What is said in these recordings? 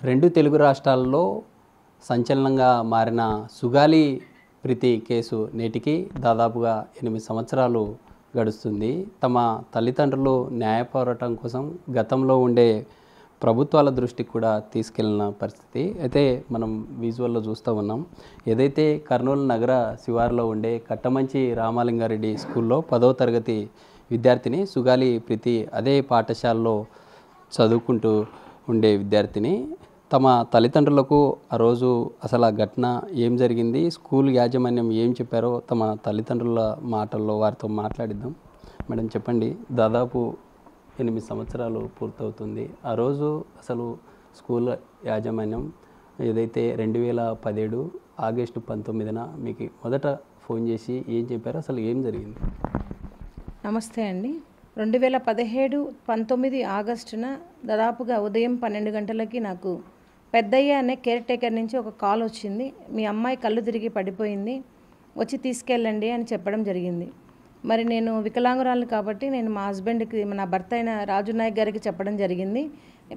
రెండు తెలుగు రాష్ట్రాల్లో సంచలనంగా మారిన సుగాలి ప్రీతి కేసు నేటికి దాదాపుగా 8 సంవత్సరాలు గడుస్తుంది. తమ తల్లిదండ్రులు న్యాయ పోరాటం కోసం గతంలో ఉండే ప్రభుత్వాల దృష్టికి కూడా తీసుకెళ్లిన పరిస్థితి అయితే మనం విజువల్లో చూస్తూ ఉన్నాం. ఏదైతే కర్నూలు నగర శివారులో ఉండే కట్టమంచి రామలింగారెడ్డి స్కూల్లో 10వ తరగతి విద్యార్థిని సుగాలి ప్రీతి అదే పాఠశాలలో చదువుకుంటూ ఉండే విద్యార్థిని తమ తల్లిదండ్రులకు ఆ రోజు అసలు ఆ ఘటన ఏం జరిగింది, స్కూల్ యాజమాన్యం ఏం చెప్పారో తమ తల్లిదండ్రుల మాటల్లో వారితో మాట్లాడిద్దాం. మేడం చెప్పండి, దాదాపు 8 సంవత్సరాలు పూర్తవుతుంది. ఆ రోజు అసలు స్కూల్ యాజమాన్యం ఏదైతే 2017 ఆగస్టు 19న మీకు మొదట ఫోన్ చేసి ఏం చెప్పారో, అసలు ఏం జరిగింది? నమస్తే అండి. 2017 19 ఆగస్టున దాదాపుగా ఉదయం 12 గంటలకి నాకు పెద్దయ్య అనే కేర్ టేకర్ నుంచి ఒక కాల్ వచ్చింది. మీ అమ్మాయి కళ్ళు తిరిగి పడిపోయింది, వచ్చి తీసుకెళ్ళండి అని చెప్పడం జరిగింది. మరి నేను వికలాంగురాలు కాబట్టి నేను మా హస్బెండ్కి, నా భర్త అయిన రాజు నాయక్ గారికి చెప్పడం జరిగింది.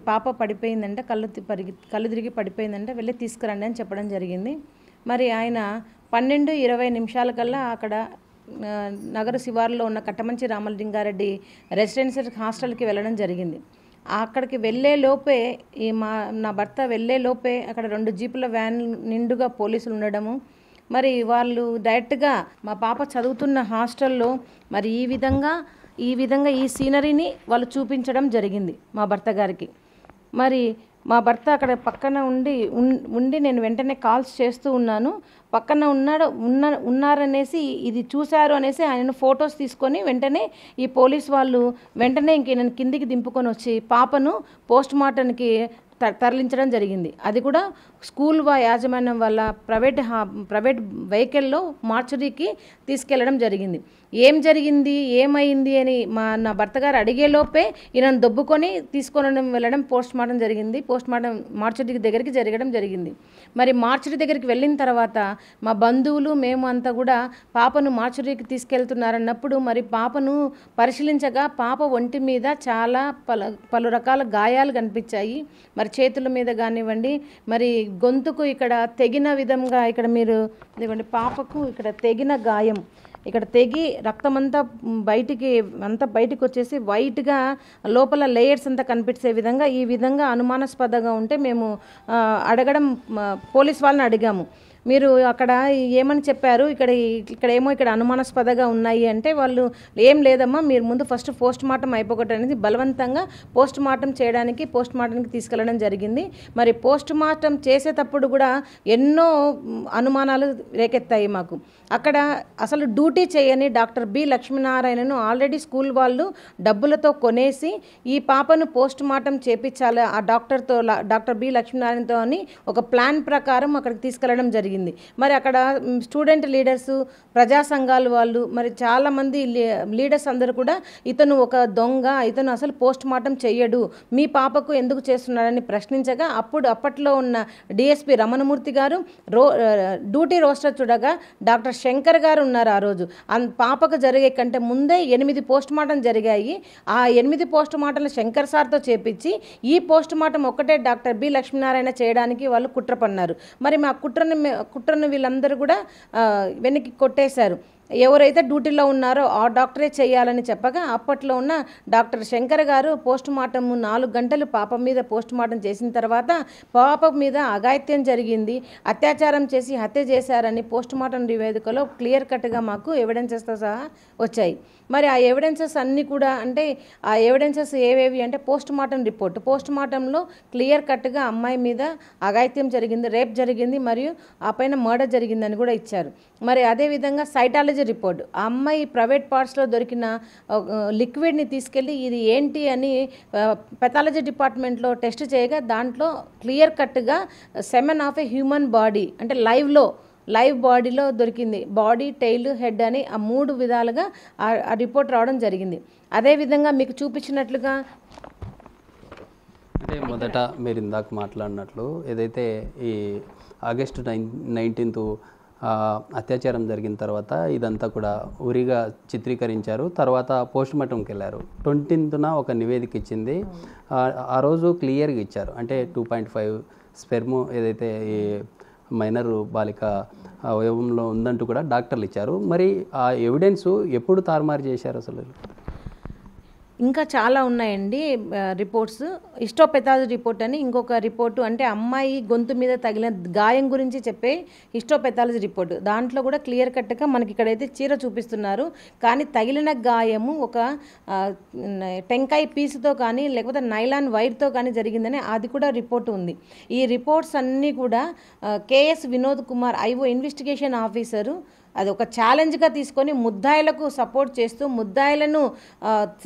పాప పడిపోయిందంటే, కళ్ళు తిరిగి పడిపోయిందంటే వెళ్ళి తీసుకురండి అని చెప్పడం జరిగింది. మరి ఆయన 12-20 నిమిషాల కల్లా అక్కడ నగర శివారులో ఉన్న కట్టమంచి రామలింగారెడ్డి రెసిడెన్షియల్ హాస్టల్కి వెళ్ళడం జరిగింది. అక్కడికి వెళ్ళే లోపే నా భర్త వెళ్ళే లోపే అక్కడ 2 జీపుల వ్యాన్ నిండుగా పోలీసులు ఉండడము, మరి వాళ్ళు డైరెక్ట్గా మా పాప చదువుతున్న హాస్టల్లో మరి ఈ విధంగా ఈ సీనరీని వాళ్ళు చూపించడం జరిగింది మా భర్త గారికి. మరి మా భర్త అక్కడ పక్కన ఉండి నేను వెంటనే కాల్స్ చేస్తూ ఉన్నాను. పక్కన ఉన్నారనేసి, ఇది చూశారు అనేసి ఆయన ఫొటోస్ తీసుకొని వెంటనే ఈ పోలీస్ వాళ్ళు వెంటనే ఇంక నేను కిందికి దింపుకొని వచ్చి పాపను పోస్ట్ మార్టంకి తరలించడం జరిగింది. అది కూడా స్కూల్ యాజమాన్యం వల్ల ప్రైవేట్ వెహికల్లో మార్చురీకి తీసుకెళ్లడం జరిగింది. ఏం జరిగింది, ఏమైంది అని నా భర్త గారు అడిగేలోపే ఈయనను దొబ్బుకొని తీసుకొని వెళ్ళడం పోస్ట్ మార్టం జరిగింది. పోస్ట్ మార్టం మార్చురీ దగ్గరికి జరగడం జరిగింది. మరి మార్చురీ దగ్గరికి వెళ్ళిన తర్వాత మా బంధువులు మేము అంతా కూడా పాపను మార్చురీకి తీసుకెళ్తున్నారన్నప్పుడు మరి పాపను పరిశీలించగా పాప ఒంటి మీద చాలా పలు రకాల గాయాలు కనిపించాయి. మరి చేతుల మీద కానివ్వండి, మరి గొంతుకు ఇక్కడ తెగిన విధంగా, ఇక్కడ మీరు ఇదిగోండి పాపకు ఇక్కడ తెగిన గాయం, ఇక్కడ తెగి రక్తం అంతా బయటికి వచ్చేసి వైట్గా లోపల లేయర్స్ అంతా కనిపించే విధంగా ఈ విధంగా అనుమానాస్పదంగా ఉంటే మేము అడగడం, పోలీస్ వాళ్ళని అడిగాము. మీరు అక్కడ ఏమని చెప్పారు, ఇక్కడ అనుమానాస్పదంగా ఉన్నాయి అంటే వాళ్ళు ఏం లేదమ్మా, మీరు ముందు ఫస్ట్ పోస్ట్ మార్టం అయిపోగొట్టు అనేది బలవంతంగా పోస్ట్ మార్టంకి తీసుకెళ్ళడం జరిగింది. మరి పోస్ట్ మార్టం చేసేటప్పుడు కూడా ఎన్నో అనుమానాలు రేకెత్తాయి మాకు. అక్కడ అసలు డ్యూటీ చేయని డాక్టర్ బి లక్ష్మీనారాయణను ఆల్రెడీ స్కూల్ వాళ్ళు డబ్బులతో కొనేసి ఈ పాపను పోస్ట్ మార్టం చేపించాలి ఆ డాక్టర్ బి లక్ష్మీనారాయణతో అని ఒక ప్లాన్ ప్రకారం అక్కడికి తీసుకెళ్లడం జరిగింది. మరి అక్కడ స్టూడెంట్ లీడర్స్, ప్రజా సంఘాల వాళ్ళు, మరి చాలామంది లీడర్స్ అందరూ కూడా ఇతను ఒక దొంగ, ఇతను అసలు పోస్ట్ మార్టం చెయ్యడు, మీ పాపకు ఎందుకు చేస్తున్నాడని ప్రశ్నించగా అప్పట్లో ఉన్న డిఎస్పి రమణమూర్తి గారు డ్యూటీ రోస్టర్ చూడగా డాక్టర్ శంకర్ గారు ఉన్నారు. ఆ రోజు పాపకు జరిగే కంటే ముందే 8 పోస్ట్ మార్టం జరిగాయి. ఆ 8 పోస్ట్ మార్టంలు శంకర్ సార్తో చేపించి ఈ పోస్ట్ మార్టం ఒక్కటే డాక్టర్ బి లక్ష్మీనారాయణ చేయడానికి వాళ్ళు కుట్ర పన్నారు. మరి మా కుట్రను వీళ్ళందరూ కూడా వెనక్కి కొట్టేశారు. ఎవరైతే డ్యూటీలో ఉన్నారో ఆ డాక్టరే చేయాలని చెప్పగా అప్పట్లో ఉన్న డాక్టర్ శంకర్ గారు పోస్ట్ మార్టం 4 గంటలు పాప మీద పోస్ట్ మార్టం చేసిన తర్వాత పాప మీద అఘాయిత్యం జరిగింది, అత్యాచారం చేసి హత్య చేశారని పోస్ట్ మార్టం నివేదికలో క్లియర్ కట్గా మాకు ఎవిడెన్సెస్తో సహా వచ్చాయి. మరి ఆ ఎవిడెన్సెస్ అన్నీ కూడా అంటే ఆ ఎవిడెన్సెస్ ఏవేవి అంటే పోస్ట్ మార్టం రిపోర్ట్, పోస్ట్ మార్టంలో క్లియర్ కట్గా అమ్మాయి మీద అఘాయిత్యం జరిగింది, రేప్ జరిగింది, మరియు ఆ పైన మర్డర్ జరిగిందని కూడా ఇచ్చారు. మరి అదేవిధంగా సైటాలజీ రిపోర్ట్, ఆ అమ్మాయి ప్రైవేట్ పార్ట్స్లో దొరికిన లిక్విడ్ని తీసుకెళ్ళి ఇది ఏంటి అని పెథాలజీ డిపార్ట్మెంట్లో టెస్ట్ చేయగా దాంట్లో క్లియర్ కట్గా semen of a human body అంటే లైవ్ బాడీలో దొరికింది. బాడీ, టెయిల్, హెడ్ అని ఆ 3 విధాలుగా ఆ రిపోర్ట్ రావడం జరిగింది. అదేవిధంగా మీకు చూపించినట్లుగా అంటే మొదట మీరు ఇందాక మాట్లాడినట్లు ఏదైతే ఈ ఆగస్టు 19th అత్యాచారం జరిగిన తర్వాత ఇదంతా కూడా ఉరిగా చిత్రీకరించారు. తర్వాత పోస్ట్ మార్టంకి వెళ్ళారు. 20న ఒక నివేదిక ఇచ్చింది. ఆ రోజు క్లియర్గా ఇచ్చారు. అంటే 2.5 స్పెర్మ్ ఏదైతే ఈ మైనర్ బాలిక అవయవంలో ఉందంటూ కూడా డాక్టర్లు ఇచ్చారు. మరి ఆ ఎవిడెన్స్ ఎప్పుడు తారుమారు చేశారు అసలు? ఇంకా చాలా ఉన్నాయండి రిపోర్ట్స్. హిస్టోపెథాలజీ రిపోర్ట్ అని ఇంకొక రిపోర్టు, అంటే అమ్మాయి గొంతు మీద తగిలిన గాయం గురించి చెప్పే హిస్టోపెథాలజీ రిపోర్టు. దాంట్లో కూడా క్లియర్ కట్గా మనకి ఇక్కడైతే చీర చూపిస్తున్నారు, కానీ తగిలిన గాయము ఒక టెంకాయ పీసుతో కానీ లేకపోతే నైలాన్ వైర్తో కానీ జరిగిందని అది కూడా రిపోర్టు ఉంది. ఈ రిపోర్ట్స్ అన్నీ కూడా KS Vinod Kumar IO investigation officer అది ఒక ఛాలెంజ్గా తీసుకొని ముద్దాయిలకు సపోర్ట్ చేస్తూ ముద్దాయిలను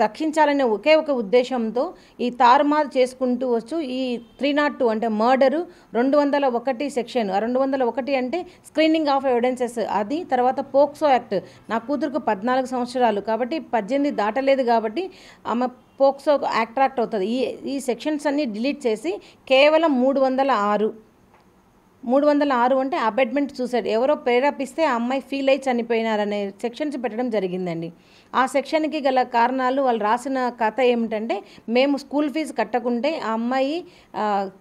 రక్షించాలనే ఒకే ఒక ఉద్దేశంతో ఈ తారుమారు చేసుకుంటూ వచ్చు. ఈ 302 అంటే మర్డరు, 201 సెక్షన్, 201 అంటే స్క్రీనింగ్ ఆఫ్ ఎవిడెన్సెస్ అది, తర్వాత పోక్సో యాక్ట్. నా కూతురుకు 14 సంవత్సరాలు కాబట్టి 18 దాటలేదు కాబట్టి ఆమె పోక్సో యాక్ట్ అవుతుంది. ఈ సెక్షన్స్ అన్నీ డిలీట్ చేసి కేవలం 306 అంటే అబెట్మెంట్ సూసైడ్, ఎవరో ప్రేరేపిస్తే ఆ అమ్మాయి ఫీల్ అయి చనిపోయినారనే సెక్షన్స్ పెట్టడం జరిగిందండి. ఆ సెక్షన్కి గల కారణాలు వాళ్ళు రాసిన కథ ఏమిటంటే, మేము స్కూల్ ఫీజు కట్టకుంటే ఆ అమ్మాయి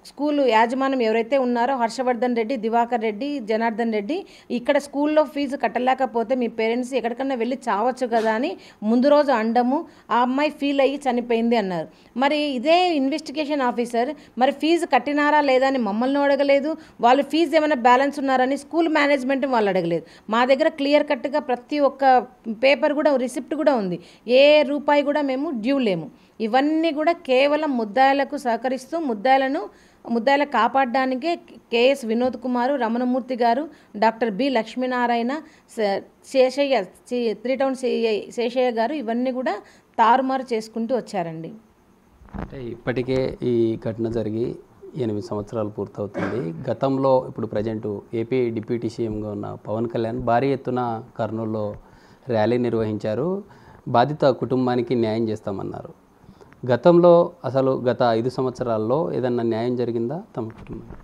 స్కూలు యాజమాన్యం ఎవరైతే ఉన్నారో హర్షవర్ధన్ రెడ్డి, దివాకర్ రెడ్డి, జనార్దన్ రెడ్డి, ఇక్కడ స్కూల్లో ఫీజు కట్టలేకపోతే మీ పేరెంట్స్ ఎక్కడికన్నా వెళ్ళి చావచ్చు కదా అని ముందు రోజు అండము, ఆ అమ్మాయి ఫీల్ అయ్యి చనిపోయింది అన్నారు. మరి ఇదే ఇన్వెస్టిగేషన్ ఆఫీసర్ మరి ఫీజు కట్టినారా లేదా అని మమ్మల్ని అడగలేదు, వాళ్ళు ఫీజు ఏమైనా బ్యాలెన్స్ ఉన్నారని స్కూల్ మేనేజ్మెంట్ వాళ్ళు అడగలేదు. మా దగ్గర క్లియర్ కట్గా ప్రతి ఒక్క పేపర్ కూడా రిసిప్ట్ కూడా ఉంది. ఏ రూపాయి కూడా మేము డ్యూ లేము. ఇవన్నీ కూడా కేవలం ముద్దాయిలకు సహకరిస్తూ ముద్దాయిల కాపాడడానికే కేఎస్ వినోద్ కుమారు, రమణమూర్తి గారు, doctor B Lakshminarayana, Seshayya, 3 town Seshayya గారు ఇవన్నీ కూడా తారుమారు చేసుకుంటూ వచ్చారండి. అంటే ఇప్పటికే ఈ ఘటన జరిగి 8 సంవత్సరాలు పూర్తవుతుంది. గతంలో ఇప్పుడు ప్రజెంటు ఏపీ డిప్యూటీ సీఎంగా ఉన్న పవన్ కళ్యాణ్ భారీ ఎత్తున కర్నూలులో ర్యాలీ నిర్వహించారు. బాధిత కుటుంబానికి న్యాయం చేస్తామన్నారు. గతంలో అసలు గత 5 సంవత్సరాల్లో ఏదన్నా న్యాయం జరిగిందా తమ కుటుంబానికి?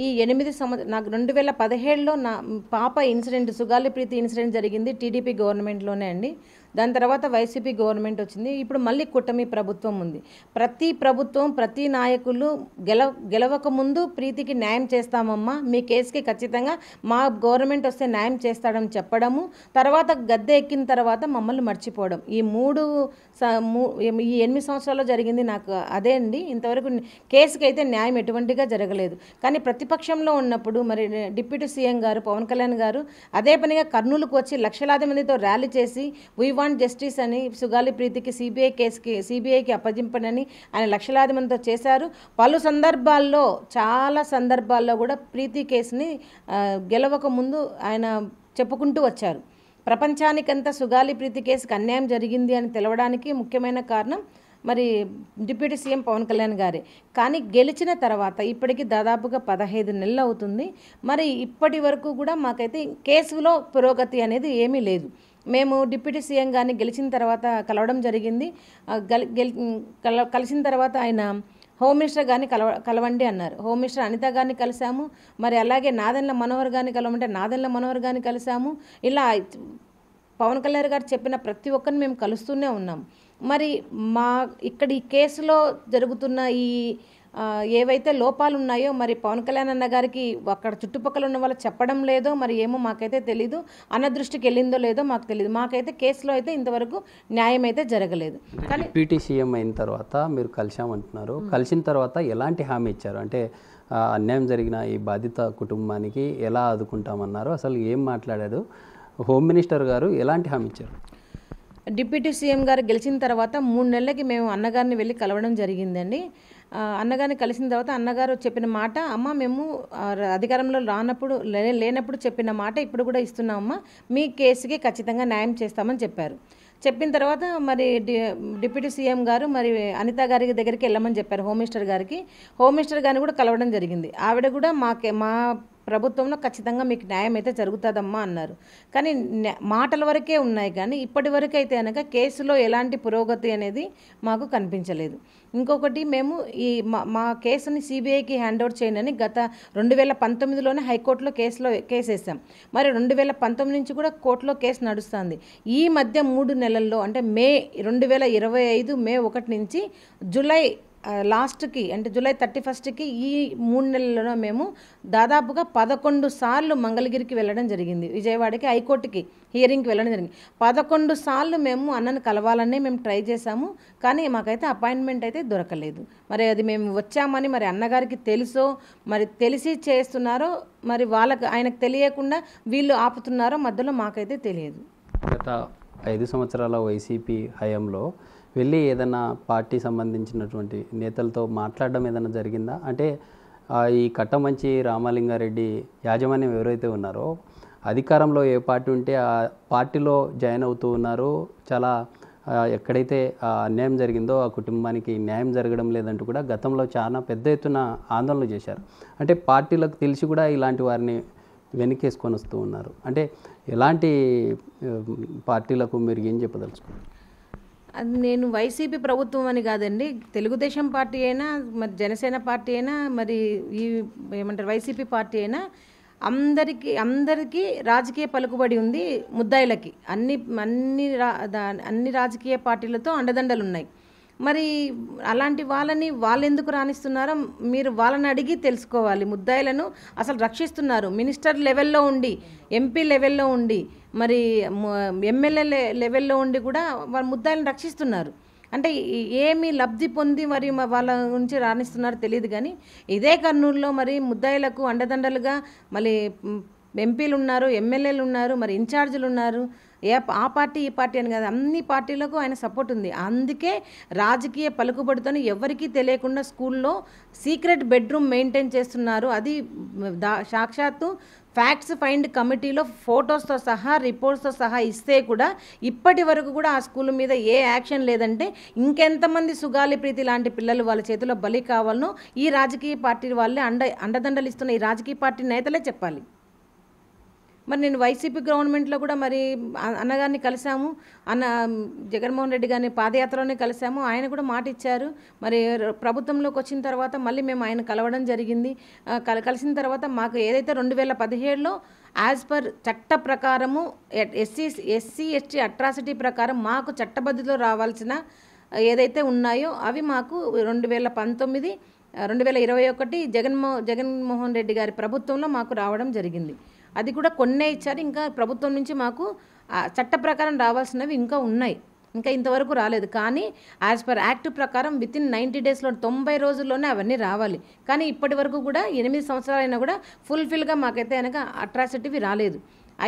ఈ 8 సంవత్సరాలు నాకు 2017లో నా పాప ఇన్సిడెంట్, సుగాలి ప్రీతి ఇన్సిడెంట్ జరిగింది టీడీపీ గవర్నమెంట్లోనే అండి. దాని తర్వాత వైసీపీ గవర్నమెంట్ వచ్చింది. ఇప్పుడు మళ్ళీ కూటమి ప్రభుత్వం ఉంది. ప్రతి ప్రభుత్వం, ప్రతి నాయకులు గెలవక ముందు ప్రీతికి న్యాయం చేస్తామమ్మా, మీ కేసుకి ఖచ్చితంగా మా గవర్నమెంట్ వస్తే న్యాయం చేస్తాడని చెప్పడము, తర్వాత గద్దె ఎక్కిన తర్వాత మమ్మల్ని మర్చిపోవడం. ఈ 8 సంవత్సరాల్లో జరిగింది నాకు అదే అండి. ఇంతవరకు కేసుకి అయితే న్యాయం ఎటువంటిగా జరగలేదు. కానీ ప్రతిపక్షంలో ఉన్నప్పుడు మరి డిప్యూటీ సీఎం గారు పవన్ కళ్యాణ్ గారు అదే పనిగా కర్నూలుకు వచ్చి లక్షలాది మందితో ర్యాలీ చేసి వీ వాంట్ జస్టిస్ అని సుగాలి ప్రీతికి సిబిఐకి అప్పగింపనని ఆయన లక్షలాది మందితో చేశారు. పలు సందర్భాల్లో, చాలా సందర్భాల్లో కూడా ప్రీతి కేసుని గెలవక ముందు ఆయన చెప్పుకుంటూ వచ్చారు. ప్రపంచానికంతా సుగాలి ప్రీతి కేసుకి అన్యాయం జరిగింది అని తెలవడానికి ముఖ్యమైన కారణం మరి డిప్యూటీ సీఎం పవన్ కళ్యాణ్ గారే. కానీ గెలిచిన తర్వాత ఇప్పటికీ దాదాపుగా 15 నెలలు అవుతుంది. మరి ఇప్పటి వరకు కూడా మాకైతే కేసులో పురోగతి అనేది ఏమీ లేదు. మేము డిప్యూటీ సీఎం గారిని గెలిచిన తర్వాత కలవడం జరిగింది. కలిసిన తర్వాత ఆయన హోమ్ మినిస్టర్ గారిని కలవండి అన్నారు. హోమ్ మినిస్టర్ అనిత గారిని కలిసాము. మరి అలాగే నాదెండ్ల మనోహర్ గారిని కలవమంటే నాదెండ్ల మనోహర్ గారిని కలిసాము. ఇలా పవన్ కళ్యాణ్ గారు చెప్పిన ప్రతి ఒక్కరిని మేము కలుస్తూనే ఉన్నాం. మరి ఇక్కడ ఈ కేసులో జరుగుతున్న ఈ ఏవైతే లోపాలు ఉన్నాయో మరి పవన్ కళ్యాణ్ అన్న గారికి అక్కడ చుట్టుపక్కల ఉన్న వాళ్ళు చెప్పడం లేదో మరి ఏమో మాకైతే తెలీదు, అన్న దృష్టికి వెళ్ళిందో లేదో మాకు తెలియదు. మాకైతే కేసులో అయితే ఇంతవరకు న్యాయం అయితే జరగలేదు. కానీ డిప్యూటీ సీఎం అయిన తర్వాత మీరు కలిసామంటున్నారు. కలిసిన తర్వాత ఎలాంటి హామీ ఇచ్చారు? అంటే అన్యాయం జరిగిన ఈ బాధిత కుటుంబానికి ఎలా ఆదుకుంటామన్నారు? అసలు ఏం మాట్లాడారు? హోమ్ మినిస్టర్ గారు ఎలాంటి హామీ ఇచ్చారు? డిప్యూటీ సీఎం గారు గెలిచిన తర్వాత 3 నెలలకి మేము అన్నగారిని వెళ్ళి కలవడం జరిగిందండి. అన్నగారిని కలిసిన తర్వాత అన్నగారు చెప్పిన మాట, అమ్మ మేము అధికారంలో లేనప్పుడు చెప్పిన మాట ఇప్పుడు కూడా ఇస్తున్నామమ్మా, మీ కేసుకి ఖచ్చితంగా న్యాయం చేస్తామని చెప్పారు. చెప్పిన తర్వాత మరి డిప్యూటీ సీఎం గారు మరి అనిత గారి దగ్గరికి వెళ్ళమని చెప్పారు హోమ్ మినిస్టర్ గారికి. హోమ్ మినిస్టర్ గారిని కూడా కలవడం జరిగింది. ఆవిడ కూడా మా ప్రభుత్వంలో ఖచ్చితంగా మీకు న్యాయం అయితే జరుగుతుందమ్మా అన్నారు. కానీ మాటల వరకే ఉన్నాయి, కానీ ఇప్పటి వరకు అయితే కనుక కేసులో ఎలాంటి పురోగతి అనేది మాకు కనిపించలేదు. ఇంకొకటి, మేము ఈ మా కేసుని సిబిఐకి హ్యాండ్ ఓవర్ చేయనని గత 2019లోనే హైకోర్టులో కేసు వేసాం. మరి 2019 నుంచి కూడా కోర్టులో కేసు నడుస్తుంది. ఈ మధ్య 3 నెలల్లో అంటే 2025 మే 1 నుంచి జూలై లాస్ట్కి అంటే జూలై 31కి ఈ 3 నెలల్లో మేము దాదాపుగా 11 సార్లు మంగళగిరికి వెళ్ళడం జరిగింది. విజయవాడకి హైకోర్టుకి హియరింగ్కి వెళ్ళడం జరిగింది. 11 సార్లు మేము అన్నను కలవాలనే మేము ట్రై చేశాము, కానీ మాకైతే అపాయింట్మెంట్ అయితే దొరకలేదు. మరి అది మేము వచ్చామని మరి అన్నగారికి తెలుసో, మరి తెలిసి చేస్తున్నారో, మరి ఆయనకు తెలియకుండా వీళ్ళు ఆపుతున్నారో మధ్యలో మాకైతే తెలియదు. గత 5 సంవత్సరాల వైసీపీ హయాంలో వెళ్ళి ఏదైనా పార్టీ సంబంధించినటువంటి నేతలతో మాట్లాడడం ఏదైనా జరిగిందా? అంటే ఈ కట్టమంచి రామలింగారెడ్డి యాజమాన్యం ఎవరైతే ఉన్నారో అధికారంలో ఏ పార్టీ ఉంటే ఆ పార్టీలో జాయిన్ అవుతూ ఉన్నారు. చాలా ఎక్కడైతే అన్యాయం జరిగిందో ఆ కుటుంబానికి న్యాయం జరగడం లేదంటూ కూడా గతంలో చాలా పెద్ద ఎత్తున ఆందోళనలు చేశారు. అంటే పార్టీలకు తెలిసి కూడా ఇలాంటి వారిని వెనకేసుకొని వస్తూ ఉన్నారు. అంటే ఎలాంటి పార్టీలకు మీరు ఏం చెప్పదలుచుకున్నారు? అది నేను వైసీపీ ప్రభుత్వం అని కాదండి, తెలుగుదేశం పార్టీ అయినా, మరి జనసేన పార్టీ అయినా, మరి ఈ ఏమంటారు వైసీపీ పార్టీ అయినా అందరికీ రాజకీయ పలుకుబడి ఉంది. ముద్దాయిలకి అన్ని రాజకీయ పార్టీలతో అండదండలు ఉన్నాయి. మరి అలాంటి వాళ్ళు ఎందుకు రాణిస్తున్నారో మీరు వాళ్ళని అడిగి తెలుసుకోవాలి. ముద్దాయిలను అసలు రక్షిస్తున్నారు. మినిస్టర్ లెవెల్లో ఉండి, ఎంపీ లెవెల్లో ఉండి, మరి ఎమ్మెల్యే లెవెల్లో ఉండి కూడా వాళ్ళ ముద్దాయిలను రక్షిస్తున్నారు. అంటే ఏమి లబ్ధి పొంది మరి వాళ్ళ గురించి రాణిస్తున్నారో తెలియదు. కానీ ఇదే కర్నూలులో మరి ముద్దాయిలకు అండదండలుగా మళ్ళీ ఎంపీలు ఉన్నారు, ఎమ్మెల్యేలు ఉన్నారు, మరి ఇన్ఛార్జీలు ఉన్నారు. ఆ పార్టీ ఈ పార్టీ అని కాదు, అన్ని పార్టీలకు ఆయన సపోర్ట్ ఉంది. అందుకే రాజకీయ పలుకుబడితో ఎవరికీ తెలియకుండా స్కూల్లో సీక్రెట్ బెడ్రూమ్ మెయింటైన్ చేస్తున్నారు. అది సాక్షాత్తు ఫ్యాక్ట్స్ ఫైండ్ కమిటీలో ఫొటోస్తో సహా రిపోర్ట్స్తో సహా ఇస్తే కూడా ఇప్పటి వరకు కూడా ఆ స్కూల్ మీద ఏ యాక్షన్ లేదంటే ఇంకెంతమంది సుగాలి ప్రీతి లాంటి పిల్లలు వాళ్ళ చేతిలో బలి కావాలనో ఈ రాజకీయ పార్టీ వాళ్ళే అండదండలు ఇస్తున్న ఈ రాజకీయ పార్టీ నేతలే చెప్పాలి. మరి నేను వైసీపీ గవర్నమెంట్లో కూడా మరి అన్నగారిని కలిసాము, జగన్మోహన్ రెడ్డి గారిని పాదయాత్రలోనే కలిసాము. ఆయన కూడా మాట ఇచ్చారు. మరి ప్రభుత్వంలోకి వచ్చిన తర్వాత మళ్ళీ మేము ఆయన కలవడం జరిగింది. కలిసిన తర్వాత మాకు ఏదైతే 2017లో యాజ్ పర్ చట్ట ప్రకారము ఎస్సీ ఎస్టీ అట్రాసిటీ ప్రకారం మాకు చట్టబద్ధతిలో రావాల్సిన ఏదైతే ఉన్నాయో అవి మాకు 2019, 2021 జగన్మోహన్ రెడ్డి గారి ప్రభుత్వంలో మాకు రావడం జరిగింది. అది కూడా కొన్నే ఇచ్చారు. ఇంకా ప్రభుత్వం నుంచి మాకు చట్ట ప్రకారం రావాల్సినవి ఇంకా ఉన్నాయి, ఇంకా ఇంతవరకు రాలేదు. కానీ యాజ్ పర్ యాక్ట్ ప్రకారం వితిన్ 90 డేస్లో 90 రోజుల్లోనే అవన్నీ రావాలి. కానీ ఇప్పటి వరకు కూడా 8 సంవత్సరాలైనా కూడా ఫుల్ఫిల్గా మాకైతే కనుక అట్రాసిటీవి రాలేదు.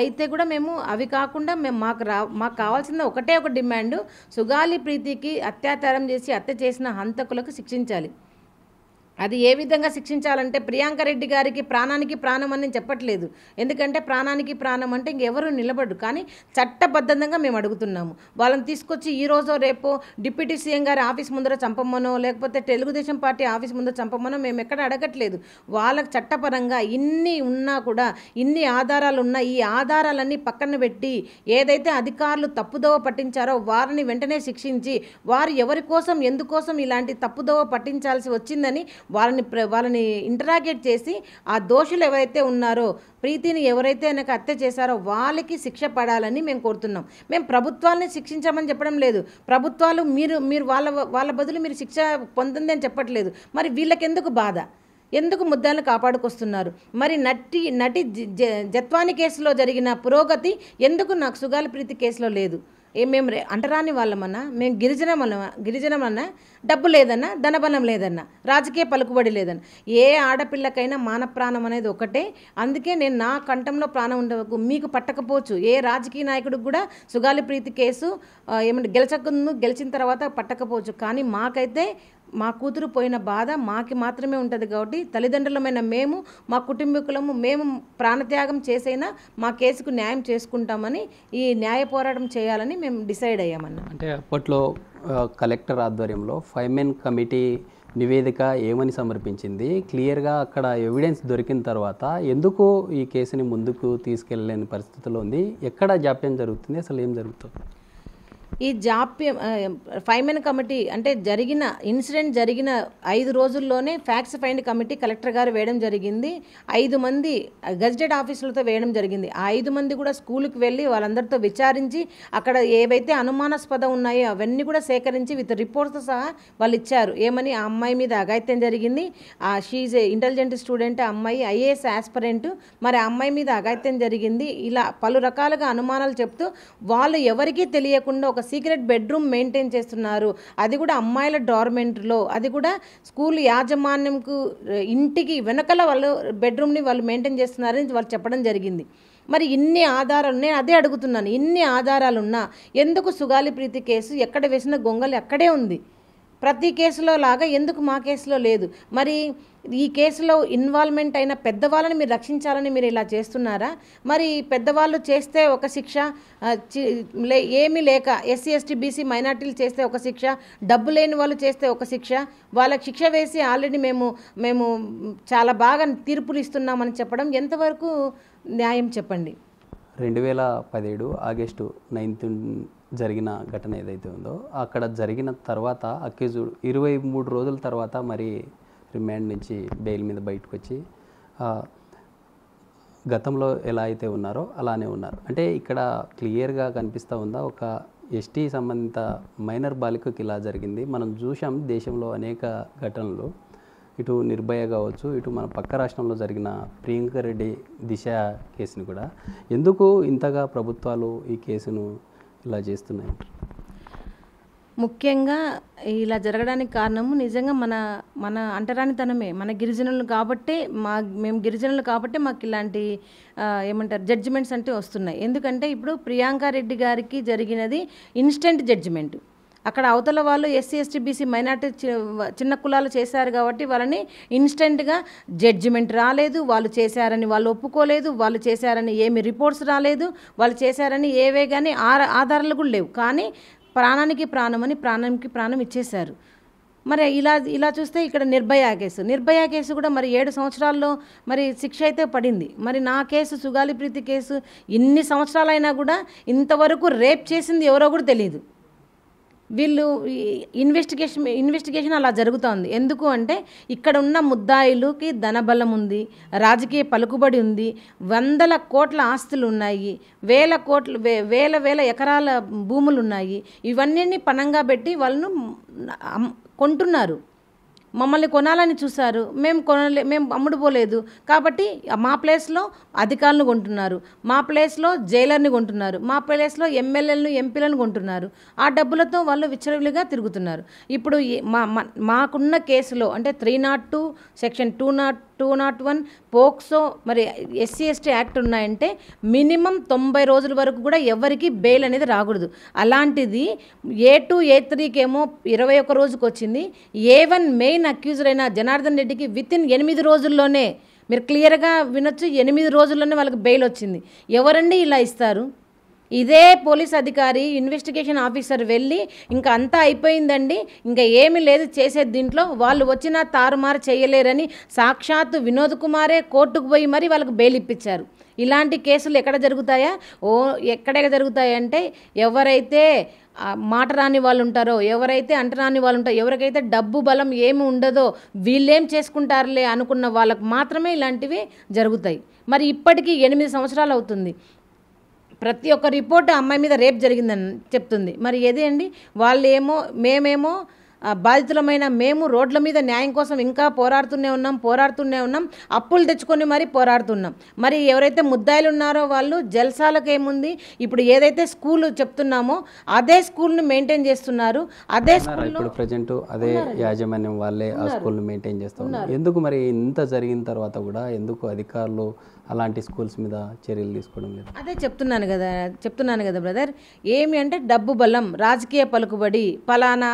అయితే కూడా మేము అవి కాకుండా మాకు కావాల్సిన ఒకటే ఒక డిమాండ్, సుగాలి ప్రీతికి అత్యాచారం చేసి హత్య చేసిన హంతకులకు శిక్షించాలి. అది ఏ విధంగా శిక్షించాలంటే ప్రియాంక రెడ్డి గారికి ప్రాణానికి ప్రాణం అని చెప్పట్లేదు. ఎందుకంటే ప్రాణానికి ప్రాణం అంటే ఇంకెవరు నిలబడరు. కానీ చట్టబద్ధంగా మేము అడుగుతున్నాము. వాళ్ళని తీసుకొచ్చి ఈరోజో రేపో డిప్యూటీ సీఎం గారి ఆఫీస్ ముందర చంపమనో లేకపోతే తెలుగుదేశం పార్టీ ఆఫీస్ ముందర చంపమనో మేము ఎక్కడ అడగట్లేదు. వాళ్ళకి చట్టపరంగా ఇన్ని ఉన్నా కూడా, ఇన్ని ఆధారాలు ఉన్నా ఈ ఆధారాలన్నీ పక్కన పెట్టి ఏదైతే అధికారులు తప్పుదోవ పట్టించారో వారిని వెంటనే శిక్షించి, వారు ఎవరి కోసం ఎందుకోసం ఇలాంటి తప్పుదోవ పట్టించాల్సి వచ్చిందని వాళ్ళని ఇంటరాగేట్ చేసి ఆ దోషులు ఎవరైతే ఉన్నారో, ప్రీతిని ఎవరైతే నాకు హత్య చేశారో వాళ్ళకి శిక్ష పడాలని మేము కోరుతున్నాం. మేము ప్రభుత్వాలని శిక్షించమని చెప్పడం లేదు. ప్రభుత్వాలు మీరు వాళ్ళ బదులు మీరు శిక్ష పొందండి అని చెప్పట్లేదు. మరి వీళ్ళకెందుకు బాధ? ఎందుకు ముద్దాలను కాపాడుకొస్తున్నారు? మరి నటి జత్వాని కేసులో జరిగిన పురోగతి ఎందుకు నాకు సుగాలి ప్రీతి కేసులో లేదు? మేము అంటరాని వాళ్ళమన్నా, మేము గిరిజనమన్నా, డబ్బు లేదన్నా, ధనబలం లేదన్నా, రాజకీయ పలుకుబడి లేదన్నా, ఏ ఆడపిల్లకైనా మానప్రాణం అనేది ఒకటే. అందుకే నేను నా కంఠంలో ప్రాణం ఉండకు మీకు పట్టకపోవచ్చు. ఏ రాజకీయ నాయకుడికి కూడా సుగాలి ప్రీతి కేసు గెలిచిన తర్వాత పట్టకపోవచ్చు. కానీ మాకైతే మా కూతురు పోయిన బాధ మాకి మాత్రమే ఉంటుంది. కాబట్టి తల్లిదండ్రులమైన మేము, మా కుటుంబీకులము, మేము ప్రాణత్యాగం చేసైనా మా కేసుకు న్యాయం చేసుకుంటామని, ఈ న్యాయ పోరాటం చేయాలని మేము డిసైడ్ అయ్యామన్నా. అంటే అప్పట్లో కలెక్టర్ ఆధ్వర్యంలో 5 మెన్ కమిటీ నివేదిక ఏమని సమర్పించింది, క్లియర్గా అక్కడ ఎవిడెన్స్ దొరికిన తర్వాత ఎందుకు ఈ కేసుని ముందుకు తీసుకెళ్ళలేని పరిస్థితిలో ఉంది, ఎక్కడ జాప్యం జరుగుతుంది, అసలు ఏం జరుగుతుంది? ఈ జాప్యం ఫైమెన్ కమిటీ అంటే జరిగిన ఇన్సిడెంట్ జరిగిన 5 రోజుల్లోనే ఫ్యాక్ట్స్ ఫైండ్ కమిటీ కలెక్టర్ గారు వేయడం జరిగింది. 5 మంది గెజిటెడ్ ఆఫీసులతో వేయడం జరిగింది. ఆ 5 మంది కూడా స్కూల్కి వెళ్ళి వాళ్ళందరితో విచారించి అక్కడ ఏవైతే అనుమానాస్పదం ఉన్నాయో అవన్నీ కూడా సేకరించి విత్ రిపోర్ట్స్తో సహా వాళ్ళు ఇచ్చారు. ఏమని, ఆ అమ్మాయి మీద అఘాయిత్యం జరిగింది, షీఈ్ ఇంటెలిజెంట్ స్టూడెంట్, ఆ అమ్మాయి ఐఏఎస్ ఆస్పిరెంట్, మరి ఆ అమ్మాయి మీద అఘాయిత్యం జరిగింది, ఇలా పలు రకాలుగా అనుమానాలు చెప్తూ వాళ్ళు ఎవరికీ తెలియకుండా ఒక సీక్రెట్ బెడ్రూమ్ మెయింటైన్ చేస్తున్నారు, అది కూడా అమ్మాయిల డార్మెంట్లో, అది కూడా స్కూల్ యాజమాన్యంకు ఇంటికి వెనకల వాళ్ళు బెడ్రూమ్ని వాళ్ళు మెయింటైన్ చేస్తున్నారని వాళ్ళు చెప్పడం జరిగింది. మరి ఇన్ని ఆధారాలు, నేను అదే అడుగుతున్నాను, ఇన్ని ఆధారాలున్నా ఎందుకు సుగాలి ప్రీతి కేసు ఎక్కడ వేసిన గొంగలి అక్కడే ఉంది? ప్రతి కేసులో లాగా ఎందుకు మా కేసులో లేదు? మరి ఈ కేసులో ఇన్వాల్వ్మెంట్ అయిన పెద్దవాళ్ళని మీరు రక్షించాలని మీరు ఇలా చేస్తున్నారా? మరి పెద్దవాళ్ళు చేస్తే ఒక శిక్ష, ఏమీ లేక ఎస్సీ ఎస్టీ బీసీ మైనార్టీలు చేస్తే ఒక శిక్ష, డబ్బు లేని వాళ్ళు చేస్తే ఒక శిక్ష, వాళ్ళకి శిక్ష వేసి ఆల్రెడీ మేము చాలా బాగా తీర్పులు ఇస్తున్నామని చెప్పడం ఎంతవరకు న్యాయం చెప్పండి? 2017 ఆగస్టు 9 జరిగిన ఘటన ఏదైతే ఉందో అక్కడ జరిగిన తర్వాత అక్యూజ్డ్ 23 రోజుల తర్వాత మరి రిమాండ్ నుంచి బెయిల్ మీద బయటకు వచ్చి గతంలో ఎలా అయితే ఉన్నారో అలానే ఉన్నారు. అంటే ఇక్కడ క్లియర్గా కనిపిస్తూ ఉందా, ఒక ఎస్టీ సంబంధిత మైనర్ బాలికకి ఇలా జరిగింది. మనం చూసాం దేశంలో అనేక ఘటనలు, ఇటు నిర్భయ కావచ్చు, ఇటు మన పక్క రాష్ట్రంలో జరిగిన ప్రియాంక రెడ్డి దిశ కేసుని కూడా. ఎందుకు ఇంతగా ప్రభుత్వాలు ఈ కేసును ఇలా చేస్తున్నాయి? ముఖ్యంగా ఇలా జరగడానికి కారణము నిజంగా మన అంటరానితనమే. మన గిరిజనులు కాబట్టే మేము గిరిజనులు కాబట్టే మాకు ఇలాంటి ఏమంటారు జడ్జిమెంట్స్ అంటే వస్తున్నాయి. ఎందుకంటే ఇప్పుడు ప్రియాంక రెడ్డి గారికి జరిగినది ఇన్స్టెంట్ జడ్జిమెంట్. అక్కడ అవతల వాళ్ళు ఎస్సీ ఎస్టీ బీసీ మైనార్టీ చిన్న కులాలు చేశారు కాబట్టి వాళ్ళని ఇన్స్టెంట్గా జడ్జిమెంట్ రాలేదు, వాళ్ళు చేశారని వాళ్ళు ఒప్పుకోలేదు, వాళ్ళు చేశారని ఏమి రిపోర్ట్స్ రాలేదు, వాళ్ళు చేశారని ఏవే కానీ ఆధారాలు కూడా లేవు. కానీ ప్రాణానికి ప్రాణమని ప్రాణానికి ప్రాణం ఇచ్చేశారు. మరి ఇలా చూస్తే ఇక్కడ నిర్భయ కేసు కూడా మరి 7 సంవత్సరాల్లో మరి శిక్ష అయితే పడింది. మరి నా కేసు సుగాలి ప్రీతి కేసు ఇన్ని సంవత్సరాలైనా కూడా ఇంతవరకు రేప్ చేసింది ఎవరో కూడా తెలియదు. వీళ్ళు ఇన్వెస్టిగేషన్ అలా జరుగుతోంది. ఎందుకు అంటే ఇక్కడ ఉన్న ముద్దాయిలుకి ధనబలం ఉంది, రాజకీయ పలుకుబడి ఉంది, 100 కోట్ల ఆస్తులు ఉన్నాయి, వేల ఎకరాల భూములు ఉన్నాయి. ఇవన్నీ పణంగా పెట్టి వాళ్ళను కొంటున్నారు. మమ్మల్ని కొనాలని చూశారు, మేము అమ్ముడు పోలేదు కాబట్టి మా ప్లేస్లో అధికారులను కొంటున్నారు, మా ప్లేస్లో జైలర్ని కొంటున్నారు, మా ప్లేస్లో ఎమ్మెల్యేలను ఎంపీలను కొంటున్నారు. ఆ డబ్బులతో వాళ్ళు విచ్చలవిడిగా తిరుగుతున్నారు. ఇప్పుడు మాకున్న కేసులో అంటే 302 సెక్షన్ 201 పోక్సో మరి ఎస్సీ ఎస్టీ యాక్ట్ ఉన్నాయంటే మినిమం 90 రోజుల వరకు కూడా ఎవరికి బెయిల్ అనేది రాకూడదు. అలాంటిది A2 A3 ఏమో 21 రోజుకి వచ్చింది. A1 మెయిన్ అక్యూజర్ అయిన జనార్దన్ రెడ్డికి వితిన్ 8 రోజుల్లోనే, మీరు క్లియర్గా వినొచ్చు, 8 రోజుల్లోనే వాళ్ళకి బెయిల్ వచ్చింది. ఎవరండి ఇలా ఇస్తారు? ఇదే పోలీస్ అధికారి ఇన్వెస్టిగేషన్ ఆఫీసర్ వెళ్ళి ఇంకా అంతా అయిపోయిందండి, ఇంకా ఏమీ లేదు చేసేది దీంట్లో, వాళ్ళు వచ్చినా తారుమారు చేయలేరని సాక్షాత్తు వినోద్ కుమారే కోర్టుకు పోయి మరి వాళ్ళకి బెయిల్ ఇప్పించారు. ఇలాంటి కేసులు ఎక్కడ జరుగుతాయా? ఎక్కడ జరుగుతాయంటే ఎవరైతే మాట రాని వాళ్ళు ఉంటారో, ఎవరైతే అంటరాని వాళ్ళు ఉంటారో, ఎవరికైతే డబ్బు బలం ఏమి ఉండదో, వీళ్ళేం చేసుకుంటారులే అనుకున్న వాళ్ళకు మాత్రమే ఇలాంటివి జరుగుతాయి. మరి ఇప్పటికీ 8 సంవత్సరాలు అవుతుంది. ప్రతి ఒక్క రిపోర్ట్ అమ్మాయి మీద రేప్ జరిగిందని చెప్తుంది. మరి ఏది అండి, మేమేమో బాధితులమైన మేము రోడ్ల మీద న్యాయం కోసం ఇంకా పోరాడుతూనే ఉన్నాం, అప్పులు తెచ్చుకొని మరీ పోరాడుతున్నాం. మరి ఎవరైతే ముద్దాయిలు ఉన్నారో వాళ్ళు జల్సాలకు ఏముంది, ఇప్పుడు ఏదైతే స్కూల్ చెప్తున్నామో అదే స్కూల్ని మెయింటైన్ చేస్తున్నారు. అదే స్కూల్ ఇప్పుడు ప్రజెంట్ అదే యాజమాన్యం వాళ్ళే ఆ స్కూల్ని మెయింటైన్ చేస్తున్నారు. ఎందుకు మరి ఇంత జరిగిన తర్వాత కూడా ఎందుకు అధికారులు అలాంటి స్కూల్స్ మీద చర్యలు తీసుకోవడం లేదు? అదే చెప్తున్నాను కదా బ్రదర్. ఏమి అంటే డబ్బు బలం, రాజకీయ పలుకుబడి, పలానా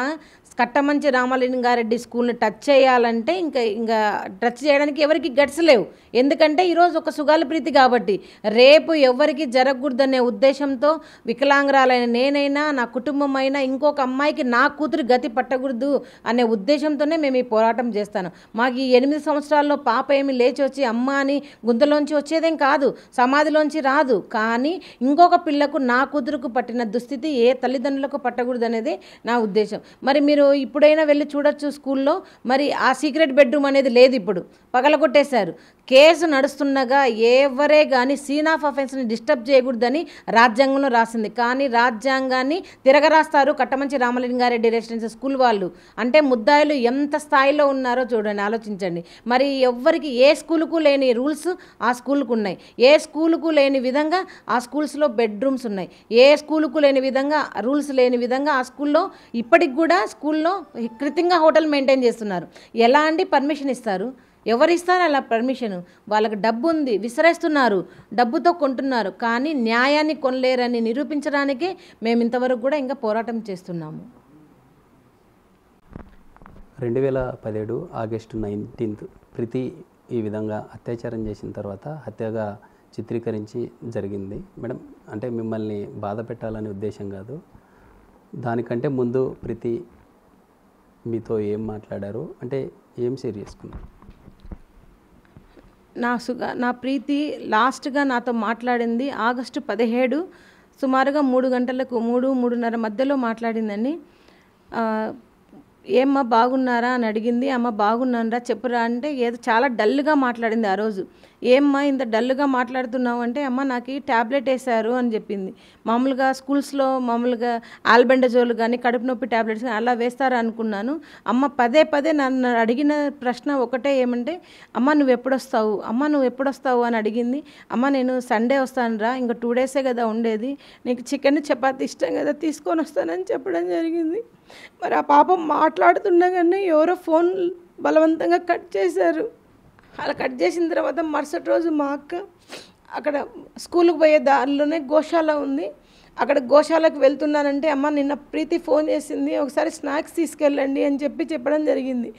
కట్టమంచి రామలింగారెడ్డి స్కూల్ని టచ్ చేయాలంటే ఇంకా టచ్ చేయడానికి ఎవరికి గట్స్ లేవు. ఎందుకంటే ఈరోజు ఒక సుగాలి ప్రీతి కాబట్టి రేపు ఎవరికి జరగకూడదనే ఉద్దేశంతో వికలాంగురాలైన నేనైనా నా కుటుంబం అయినా ఇంకొక అమ్మాయికి నా కూతురు గతి పట్టకూడదు అనే ఉద్దేశంతోనే మేము ఈ పోరాటం చేస్తాను. మాకు ఈ 8 సంవత్సరాల్లో పాప ఏమి లేచి వచ్చి అమ్మ అని గుంతలోంచి వచ్చేదేం కాదు, సమాధిలోంచి రాదు. కానీ ఇంకొక పిల్లకు నా కూతురుకు పట్టిన దుస్థితి ఏ తల్లిదండ్రులకు పట్టకూడదు అనేది నా ఉద్దేశం. మరి మీరు ఇప్పుడైనా వెళ్ళి చూడొచ్చు స్కూల్లో, మరి ఆ సీక్రెట్ బెడ్రూమ్ అనేది లేదు, ఇప్పుడు పగలగొట్టేశారు. కేసు నడుస్తుండగా ఎవరే కానీ సీన్ ఆఫ్ అఫెన్స్ని డిస్టర్బ్ చేయకూడదని రాజ్యాంగంలో రాసింది. కానీ రాజ్యాంగాన్ని తిరగరాస్తారు కట్టమంచి రామలింగారెడ్డి రెసిడెన్షియల్ స్కూల్ వాళ్ళు. అంటే ముద్దాయిలు ఎంత స్థాయిలో ఉన్నారో చూడండి, ఆలోచించండి. మరి ఎవ్వరికి ఏ స్కూలుకు లేని రూల్స్ ఆ స్కూల్కు ఉన్నాయి, ఏ స్కూలుకు లేని విధంగా ఆ స్కూల్స్లో బెడ్రూమ్స్ ఉన్నాయి, ఏ స్కూలుకు లేని విధంగా రూల్స్ లేని విధంగా ఆ స్కూల్లో ఇప్పటికి కూడా స్కూల్లో కృతంగా హోటల్ మెయింటైన్ చేస్తున్నారు. ఎలా అండి పర్మిషన్ ఇస్తారు? ఎవరిస్తారు అలా పర్మిషన్? వాళ్ళకి డబ్బు ఉంది, విసిరేస్తున్నారు, డబ్బుతో కొంటున్నారు. కానీ న్యాయాన్ని కొనలేరని నిరూపించడానికే మేము ఇంతవరకు కూడా ఇంకా పోరాటం చేస్తున్నాము. 2017 ఆగస్టు 19 ప్రీతి ఈ విధంగా అత్యాచారం చేసిన తర్వాత హత్యగా చిత్రీకరించి జరిగింది. మేడం, అంటే మిమ్మల్ని బాధ పెట్టాలనే ఉద్దేశం కాదు, దానికంటే ముందు ప్రీతి మీతో ఏం మాట్లాడారు, అంటే ఏం షేర్ చేసుకున్నారు? నా ప్రీతి లాస్ట్గా నాతో మాట్లాడింది ఆగస్టు 17 సుమారుగా 3 గంటలకు 3-3:30 మధ్యలో మాట్లాడిందండి. ఏమ్మా బాగున్నారా అని అడిగింది. అమ్మ బాగున్నానరా చెప్పురా అంటే ఏదో చాలా డల్గా మాట్లాడింది ఆ రోజు. ఏమ్మా ఇంత డల్గా మాట్లాడుతున్నావు అంటే అమ్మ నాకు ట్యాబ్లెట్ వేశారు అని చెప్పింది. మామూలుగా స్కూల్స్లో మామూలుగా ఆల్బెండజోల్ కానీ కడుపు నొప్పి ట్యాబ్లెట్స్ కానీ అలా వేస్తారా అనుకున్నాను. అమ్మ పదే నన్ను అడిగిన ప్రశ్న ఒకటే, ఏమంటే అమ్మ నువ్వు ఎప్పుడొస్తావు అని అడిగింది. అమ్మ నేను సండే వస్తానురా, ఇంకా 2 డేసే కదా ఉండేది, నీకు చికెన్ చపాతీ ఇష్టం కదా తీసుకొని వస్తానని చెప్పడం జరిగింది. మరి ఆ పాపం మాట్లాడుతుండగానే ఎవరో ఫోన్ బలవంతంగా కట్ చేశారు. అలా కట్ చేసిన తర్వాత మరుసటి రోజు మా అక్క అక్కడ స్కూల్కి పోయే దారిలోనే గోశాల ఉంది, అక్కడ గోశాలకు వెళ్తున్నానంటే అమ్మ నిన్న ప్రీతి ఫోన్ చేసింది, ఒకసారి స్నాక్స్ తీసుకెళ్ళండి అని చెప్పడం జరిగింది.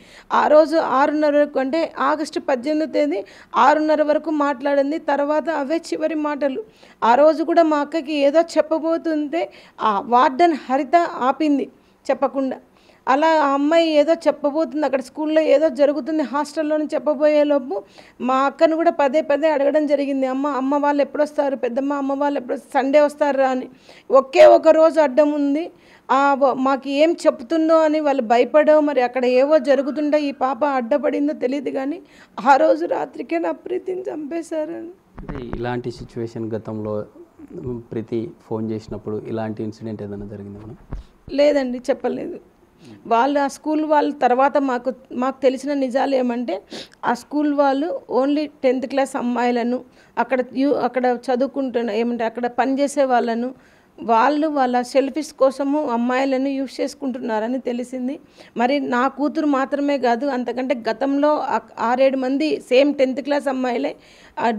ఆ రోజు 6:30 వరకు, అంటే ఆగస్టు 18వ తేదీ 6:30 వరకు మాట్లాడింది. తర్వాత అవే చివరి మాటలు. ఆ రోజు కూడా మా అక్కకి ఏదో చెప్పబోతుంటే ఆ వార్డెన్ హరిత ఆపింది చెప్పకుండా. అలా ఆ అమ్మాయి ఏదో చెప్పబోతుంది, అక్కడ స్కూల్లో ఏదో జరుగుతుంది హాస్టల్లోని చెప్పబోయేలోపు మా అక్కను కూడా పదే అడగడం జరిగింది. అమ్మ వాళ్ళు ఎప్పుడొస్తారు, పెద్దమ్మ అమ్మ వాళ్ళు ఎప్పుడు సండే వస్తారా అని. ఒకే ఒక రోజు అడ్డం ఉంది. మాకు ఏం చెప్తుందో అని వాళ్ళు భయపడో మరి అక్కడ ఏవో జరుగుతుండో ఈ పాప అడ్డపడిందో తెలియదు, కానీ ఆ రోజు రాత్రికే నా ప్రీతిని చంపేశారని. అంటే ఇలాంటి సిచ్యువేషన్ గతంలో ప్రీతి ఫోన్ చేసినప్పుడు ఇలాంటి ఇన్సిడెంట్ ఏదైనా జరిగింది మనం? లేదండి, చెప్పలేదు. వాళ్ళు ఆ స్కూల్ వాళ్ళు తర్వాత మాకు తెలిసిన నిజాలు ఏమంటే ఆ స్కూల్ వాళ్ళు ఓన్లీ 10th క్లాస్ అమ్మాయిలను అక్కడ చదువుకుంటున్న ఏమంటే అక్కడ పనిచేసే వాళ్ళను వాళ్ళ సెల్ఫిష్ కోసము అమ్మాయిలను యూజ్ చేసుకుంటున్నారని తెలిసింది. మరి నా కూతురు మాత్రమే కాదు, అంతకంటే గతంలో 6-7 మంది సేమ్ 10th క్లాస్ అమ్మాయిలే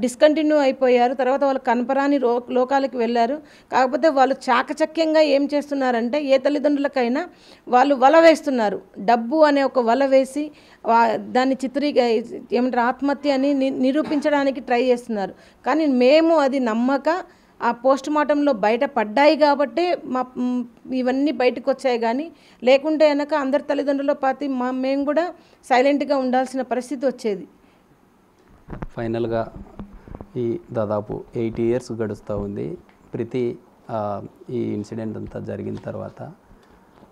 డిస్కంటిన్యూ అయిపోయారు. తర్వాత వాళ్ళు కనపరాని లోకాలకు వెళ్ళారు. కాకపోతే వాళ్ళు చాకచక్యంగా ఏం చేస్తున్నారంటే ఏ తల్లిదండ్రులకైనా వాళ్ళు వల వేస్తున్నారు. డబ్బు అనే ఒక వల వేసి దాన్ని ఏమంటారు ఆత్మహత్య అని నిరూపించడానికి ట్రై చేస్తున్నారు. కానీ మేము అది నమ్మక ఆ పోస్ట్ మార్టంలో బయటపడ్డాయి కాబట్టి ఇవన్నీ బయటకు వచ్చాయి. కానీ లేకుంటే కనుక అందరి తల్లిదండ్రుల పాతి మేము కూడా సైలెంట్గా ఉండాల్సిన పరిస్థితి వచ్చేది. ఫైనల్గా ఈ దాదాపు 8 years గడుస్తూ ఉంది. ప్రతి ఈ ఇన్సిడెంట్ అంతా జరిగిన తర్వాత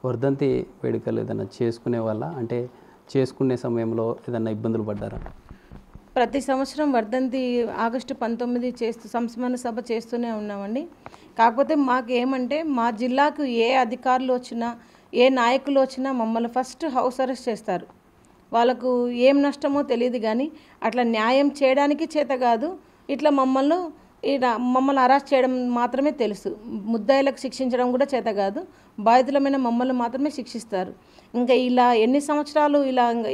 వర్ధంతి వేడుకలు ఏదైనా చేసుకునే వాళ్ళ, అంటే చేసుకునే సమయంలో ఏదైనా ఇబ్బందులు పడ్డారా? ప్రతి సంవత్సరం వర్ధంతి ఆగస్టు 19 సంస్మరణ సభ చేస్తూనే ఉన్నామండి. కాకపోతే మాకేమంటే మా జిల్లాకు ఏ అధికారులు వచ్చినా ఏ నాయకులు వచ్చినా మమ్మల్ని ఫస్ట్ హౌస్ అరెస్ట్ చేస్తారు. వాళ్ళకు ఏం నష్టమో తెలియదు, కానీ అట్లా న్యాయం చేయడానికి చేత కాదు, ఇట్లా మమ్మల్ని అరెస్ట్ చేయడం మాత్రమే తెలుసు. ముద్దాయిలకు శిక్షించడం కూడా చేత కాదు. బాధితులమైన మమ్మల్ని మాత్రమే శిక్షిస్తారు. ఇంకా ఇలా ఎన్ని సంవత్సరాలు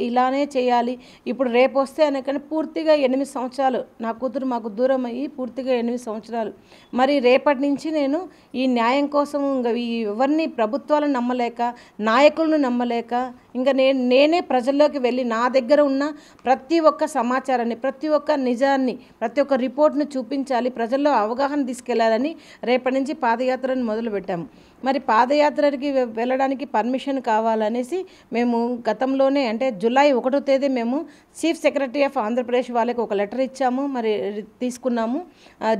ఇలానే చేయాలి. ఇప్పుడు రేపు వస్తే అనకని పూర్తిగా 8 సంవత్సరాలు నా కూతురు మాకు దూరం అయ్యి పూర్తిగా 8 సంవత్సరాలు. మరి రేపటి నుంచి నేను ఈ న్యాయం కోసం ఇంకా ఎవరిని ప్రభుత్వాలను నమ్మలేక, నాయకులను నమ్మలేక, ఇంకా నేనే ప్రజల్లోకి వెళ్ళి నా దగ్గర ఉన్న ప్రతి ఒక్క సమాచారాన్ని, ప్రతి ఒక్క నిజాన్ని, ప్రతి ఒక్క రిపోర్ట్ను చూపించాలి, ప్రజల్లో అవగాహన తీసుకెళ్లాలని రేపటి నుంచి పాదయాత్రను మొదలుపెట్టాము. మరి పాదయాత్రకి వెళ్ళడానికి పర్మిషన్ కావాలనేసి మేము గతంలోనే అంటే జూలై 1వ తేదీ మేము చీఫ్ సెక్రటరీ ఆఫ్ ఆంధ్రప్రదేశ్ వాళ్ళకి ఒక లెటర్ ఇచ్చాము, మరి తీసుకున్నాము.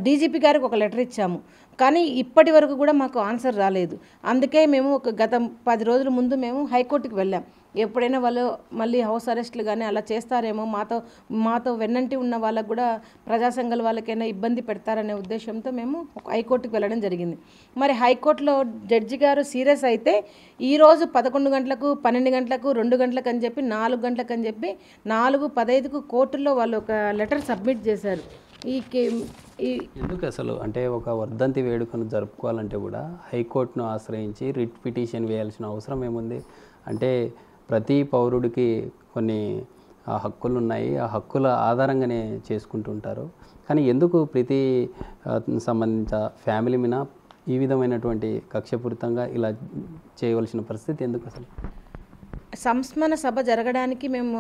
డీజీపీ గారికి ఒక లెటర్ ఇచ్చాము. కానీ ఇప్పటి వరకు కూడా మాకు ఆన్సర్ రాలేదు. అందుకే మేము గత 10 రోజుల ముందు మేము హైకోర్టుకి వెళ్ళాం. ఎప్పుడైనా వాళ్ళు మళ్ళీ హౌస్ అరెస్టులు కానీ అలా చేస్తారేమో, మాతో వెన్నంటి ఉన్న వాళ్ళకు కూడా ప్రజా సంఘాల వాళ్ళకైనా ఇబ్బంది పెడతారనే ఉద్దేశంతో మేము హైకోర్టుకి వెళ్ళడం జరిగింది. మరి హైకోర్టులో జడ్జి గారు సీరియస్ అయితే ఈరోజు 11 గంటలకు, 12 గంటలకు, 2 గంటలకు అని చెప్పి, 4 గంటలకు అని చెప్పి 4:15కు కోర్టులో వాళ్ళు ఒక లెటర్ సబ్మిట్ చేశారు. ఎందుకు అసలు అంటే ఒక వర్ధంతి వేడుకను జరుపుకోవాలంటే కూడా హైకోర్టును ఆశ్రయించి రిట్ పిటిషన్ వేయాల్సిన అవసరం ఏముంది? అంటే ప్రతి పౌరుడికి కొన్ని హక్కులు ఉన్నాయి, ఆ హక్కుల ఆధారంగానే చేసుకుంటుంటారు. కానీ ఎందుకు ప్రతి సంబంధించిన ఫ్యామిలీ మీద ఈ విధమైనటువంటి కక్షపూరితంగా ఇలా చేయవలసిన పరిస్థితి ఎందుకు అసలు? సంస్మరణ సభ జరగడానికి మేము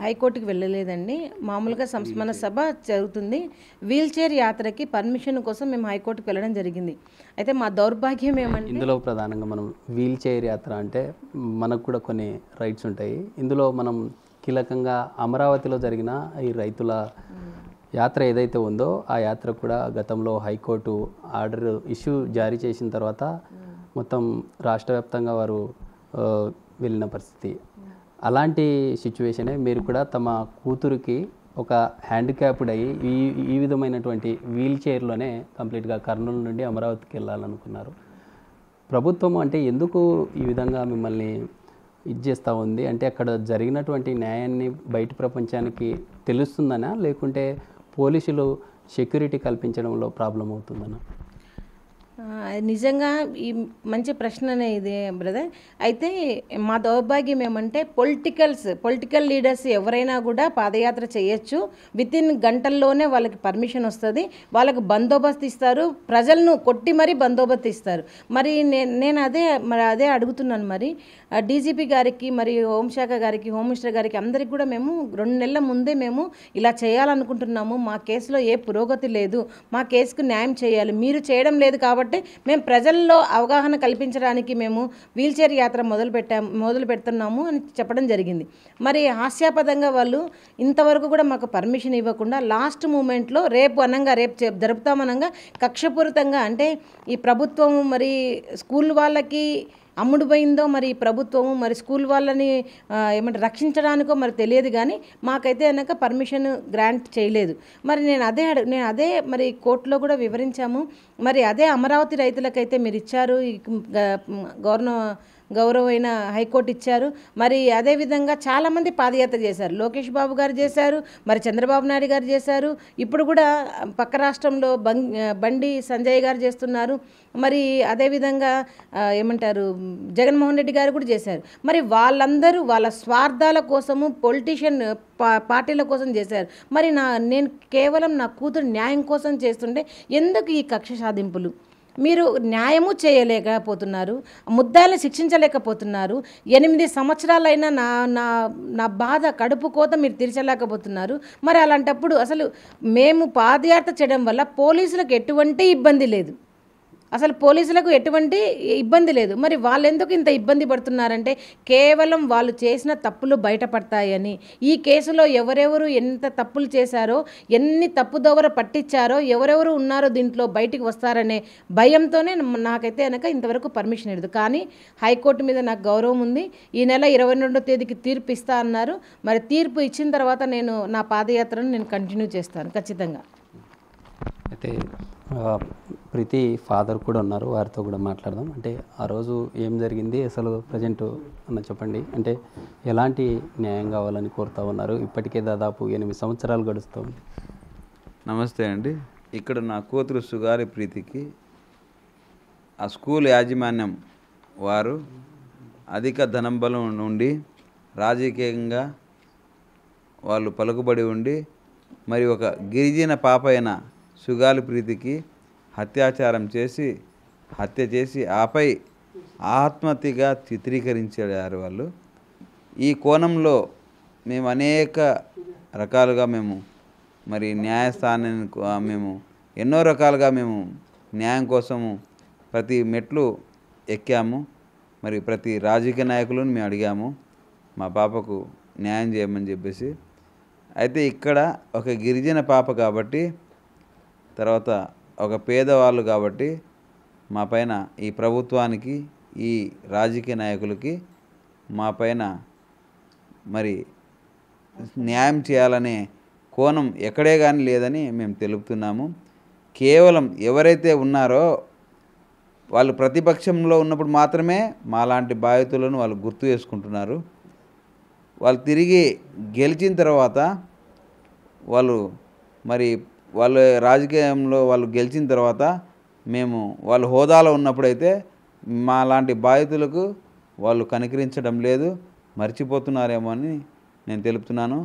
హైకోర్టుకి వెళ్ళలేదండి. మామూలుగా సంస్మరణ సభ జరుగుతుంది. వీల్ చైర్ యాత్రకి పర్మిషన్ కోసం మేము హైకోర్టుకి వెళ్ళడం జరిగింది. అయితే మా దౌర్భాగ్యం ఏమంటే ఇందులో ప్రధానంగా మనం వీల్ చైర్ యాత్ర అంటే మనకు కూడా కొన్ని రైట్స్ ఉంటాయి. ఇందులో మనం కీలకంగా అమరావతిలో జరిగిన ఈ రైతుల యాత్ర ఏదైతే ఉందో ఆ యాత్ర కూడా గతంలో హైకోర్టు ఆర్డర్ జారీ చేసిన తర్వాత మొత్తం రాష్ట్ర వ్యాప్తంగా వారు వెళ్ళిన పరిస్థితి. అలాంటి సిచ్యువేషనే మీరు కూడా తమ కూతురికి ఒక హ్యాండిక్యాప్డ్ అయ్యి ఈ విధమైనటువంటి వీల్ చైర్లోనే కంప్లీట్గా కర్నూలు నుండి అమరావతికి వెళ్ళాలనుకున్నారు. ప్రభుత్వం అంటే ఎందుకు ఈ విధంగా మిమ్మల్ని చేస్తూ ఉంది? అంటే అక్కడ జరిగినటువంటి న్యాయాన్ని బయట ప్రపంచానికి తెలుస్తుందనా, లేకుంటే పోలీసులు సెక్యూరిటీ కల్పించడంలో ప్రాబ్లం అవుతుందనా? నిజంగా ఈ మంచి ప్రశ్ననే ఇదే బ్రదర్. అయితే మా దౌర్భాగ్యం ఏమంటే పొలిటికల్ లీడర్స్ ఎవరైనా కూడా పాదయాత్ర చేయొచ్చు. వితిన్ గంటల్లోనే వాళ్ళకి పర్మిషన్ వస్తుంది, వాళ్ళకి బందోబస్తు ఇస్తారు, ప్రజలను కొట్టి మరీ బందోబస్తు ఇస్తారు. మరి నేను అదే అడుగుతున్నాను. మరి డీజీపీ గారికి, మరి హోంశాఖ గారికి, హోమ్ మినిస్టర్ గారికి అందరికి కూడా మేము 2 నెలల ముందే మేము ఇలా చేయాలనుకుంటున్నాము, మా కేసులో ఏ పురోగతి లేదు, మా కేసుకు న్యాయం చేయాలి, మీరు చేయడం లేదు కాబట్టి మేము ప్రజల్లో అవగాహన కల్పించడానికి మేము వీల్చైర్ యాత్ర మొదలు పెడుతున్నాము అని చెప్పడం జరిగింది. మరి హాస్యాపదంగా వాళ్ళు ఇంతవరకు కూడా మాకు పర్మిషన్ ఇవ్వకుండా లాస్ట్ మూమెంట్లో రేపు జరుపుతామనంగా కక్షపూరితంగా, అంటే ఈ ప్రభుత్వం మరి స్కూల్ వాళ్ళకి అమ్ముడు పోయిందో మరి ప్రభుత్వము మరి స్కూల్ వాళ్ళని రక్షించడానికో మరి తెలియదు. కానీ మాకైతే కనుక పర్మిషన్ గ్రాంట్ చేయలేదు. మరి నేను అదే మరి కోర్టులో కూడా వివరించాము. మరి అదే అమరావతి రైతులకైతే మీరు ఇచ్చారు, గౌరవమైన హైకోర్టు ఇచ్చారు. మరి అదేవిధంగా చాలామంది పాదయాత్ర చేశారు. లోకేష్ బాబు గారు చేశారు, మరి చంద్రబాబు నాయుడు గారు చేశారు, ఇప్పుడు కూడా పక్క రాష్ట్రంలో బండి సంజయ్ గారు చేస్తున్నారు. మరి అదేవిధంగా జగన్మోహన్ రెడ్డి గారు కూడా చేశారు. మరి వాళ్ళందరూ వాళ్ళ స్వార్థాల కోసము పొలిటీషియన్ పార్టీల కోసం చేశారు. మరి నేను కేవలం నా కూతురు న్యాయం కోసం చేస్తుంటే ఎందుకు ఈ కక్ష సాధింపులు? మీరు న్యాయము చేయలేకపోతున్నారు, ముద్దాయిల్ని శిక్షించలేకపోతున్నారు. 8 సంవత్సరాలైనా నా బాధ కడుపు కోత మీరు తీర్చలేకపోతున్నారు. మరి అలాంటప్పుడు అసలు మేము పాదయాత్ర చేయడం వల్ల పోలీసులకు ఎటువంటి ఇబ్బంది లేదు, మరి వాళ్ళు ఎందుకు ఇంత ఇబ్బంది పడుతున్నారంటే కేవలం వాళ్ళు చేసిన తప్పులు బయటపడతాయని, ఈ కేసులో ఎవరెవరు ఎంత తప్పులు చేశారో, ఎన్ని తప్పుదోవర పట్టించారో, ఎవరెవరు ఉన్నారో దీంట్లో బయటికి వస్తారనే భయంతోనే నాకైతే కనుక ఇంతవరకు పర్మిషన్ ఇవ్వదు. కానీ హైకోర్టు మీద నాకు గౌరవం ఉంది. ఈ నెల 22వ తేదీకి తీర్పు ఇస్తా అన్నారు. మరి తీర్పు ఇచ్చిన తర్వాత నేను నా పాదయాత్రను నేను కంటిన్యూ చేస్తాను ఖచ్చితంగా. అయితే ప్రీతి ఫాదర్ కూడా ఉన్నారు, వారితో కూడా మాట్లాడదాం. అంటే ఆ రోజు ఏం జరిగింది అసలు ప్రజెంట్ అన్న చెప్పండి. అంటే ఎలాంటి న్యాయం కావాలని కోరుతూ ఉన్నారు? ఇప్పటికే దాదాపు 8 సంవత్సరాలు గడుస్తుంది. నమస్తే అండి. ఇక్కడ నా కూతురు సుగాలి ప్రీతికి ఆ స్కూల్ యాజమాన్యం వారు అధిక ధనంబలం నుండి రాజకీయంగా వాళ్ళు పలుకుబడి ఉండి మరి ఒక గిరిజన పాప అయిన సుగాలి ప్రీతికి హత్య చేసి ఆపై ఆత్మహత్యగా చిత్రీకరించారు వాళ్ళు. ఈ కోణంలో మేము అనేక రకాలుగా మరి న్యాయస్థానానికి ఎన్నో రకాలుగా న్యాయం కోసము ప్రతి మెట్లు ఎక్కాము. మరి ప్రతి రాజకీయ నాయకులను మేము అడిగాము మా పాపకు న్యాయం చేయమని చెప్పేసి. అయితే ఇక్కడ ఒక గిరిజన పాప కాబట్టి, తర్వాత ఒక పేదవాళ్ళు కాబట్టి మా పైన ఈ ప్రభుత్వానికి, ఈ రాజకీయ నాయకులకి మా పైన మరి న్యాయం చేయాలనే కోణం ఎక్కడే కానీ లేదని మేము తెలుపుతున్నాము. కేవలం ఎవరైతే ఉన్నారో వాళ్ళు ప్రతిపక్షంలో ఉన్నప్పుడు మాత్రమే మాలాంటి బాధితులను వాళ్ళు గుర్తు చేసుకుంటున్నారు. వాళ్ళు తిరిగి గెలిచిన తర్వాత వాళ్ళు రాజకీయంలో వాళ్ళు గెలిచిన తర్వాత వాళ్ళు హోదాలో ఉన్నప్పుడైతే మాలాంటి బాధితులకు వాళ్ళు కనికరించడం లేదు, మర్చిపోతున్నారేమో అని నేను తెలుపుతున్నాను.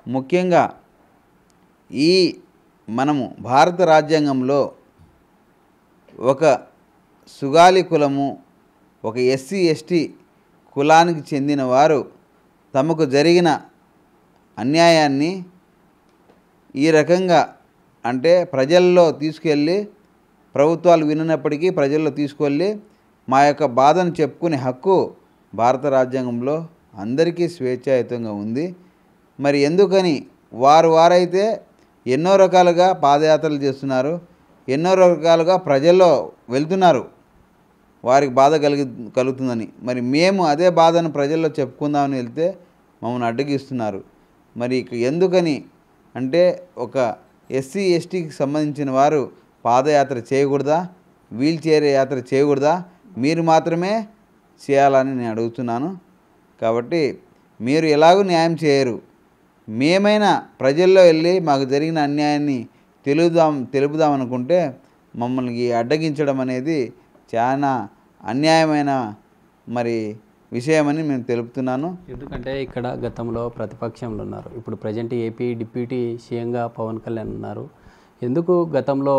ముఖ్యంగా మనము భారత రాజ్యాంగంలో ఒక సుగాలి కులము, ఒక ఎస్సీ ఎస్టీ కులానికి చెందిన వారు తమకు జరిగిన అన్యాయాన్ని ఈ రకంగా అంటే ప్రజల్లో తీసుకెళ్ళి, ప్రభుత్వాలు విననప్పటికీ ప్రజల్లో తీసుకెళ్ళి మా యొక్క బాధను చెప్పుకునే హక్కు భారత రాజ్యాంగంలో అందరికీ స్వేచ్ఛాయుతంగా ఉంది. మరి ఎందుకని వారైతే ఎన్నో రకాలుగా పాదయాత్రలు చేస్తున్నారు, ఎన్నో రకాలుగా ప్రజల్లో వెళ్తున్నారు, వారికి బాధ కలుగుతుందని. మరి మేము అదే బాధను ప్రజల్లో చెప్పుకుందామని వెళ్తే మమ్మల్ని అడ్డగిస్తున్నారు. మరి ఎందుకని అంటే ఒక ఎస్సీ ఎస్టీకి సంబంధించిన వారు పాదయాత్ర చేయకూడదా, వీల్ చైర్ యాత్ర చేయకూడదా? మీరు మాత్రమే చేయాలని నేను అడుగుతున్నాను. కాబట్టి మీరు ఎలాగూ న్యాయం చేయరు, మేమైనా ప్రజల్లో వెళ్ళి మాకు జరిగిన అన్యాయాన్ని తెలుపుదామనుకుంటే మమ్మల్ని అడ్డగించడం అనేది చాలా అన్యాయమైన మరి విషయమని మేము తెలుపుతున్నాను. ఎందుకంటే ఇక్కడ గతంలో ప్రతిపక్షంలో ఉన్నారు, ఇప్పుడు ప్రజెంట్ ఏపీ డిప్యూటీ సీఎంగా పవన్ కళ్యాణ్ ఉన్నారు. ఎందుకు గతంలో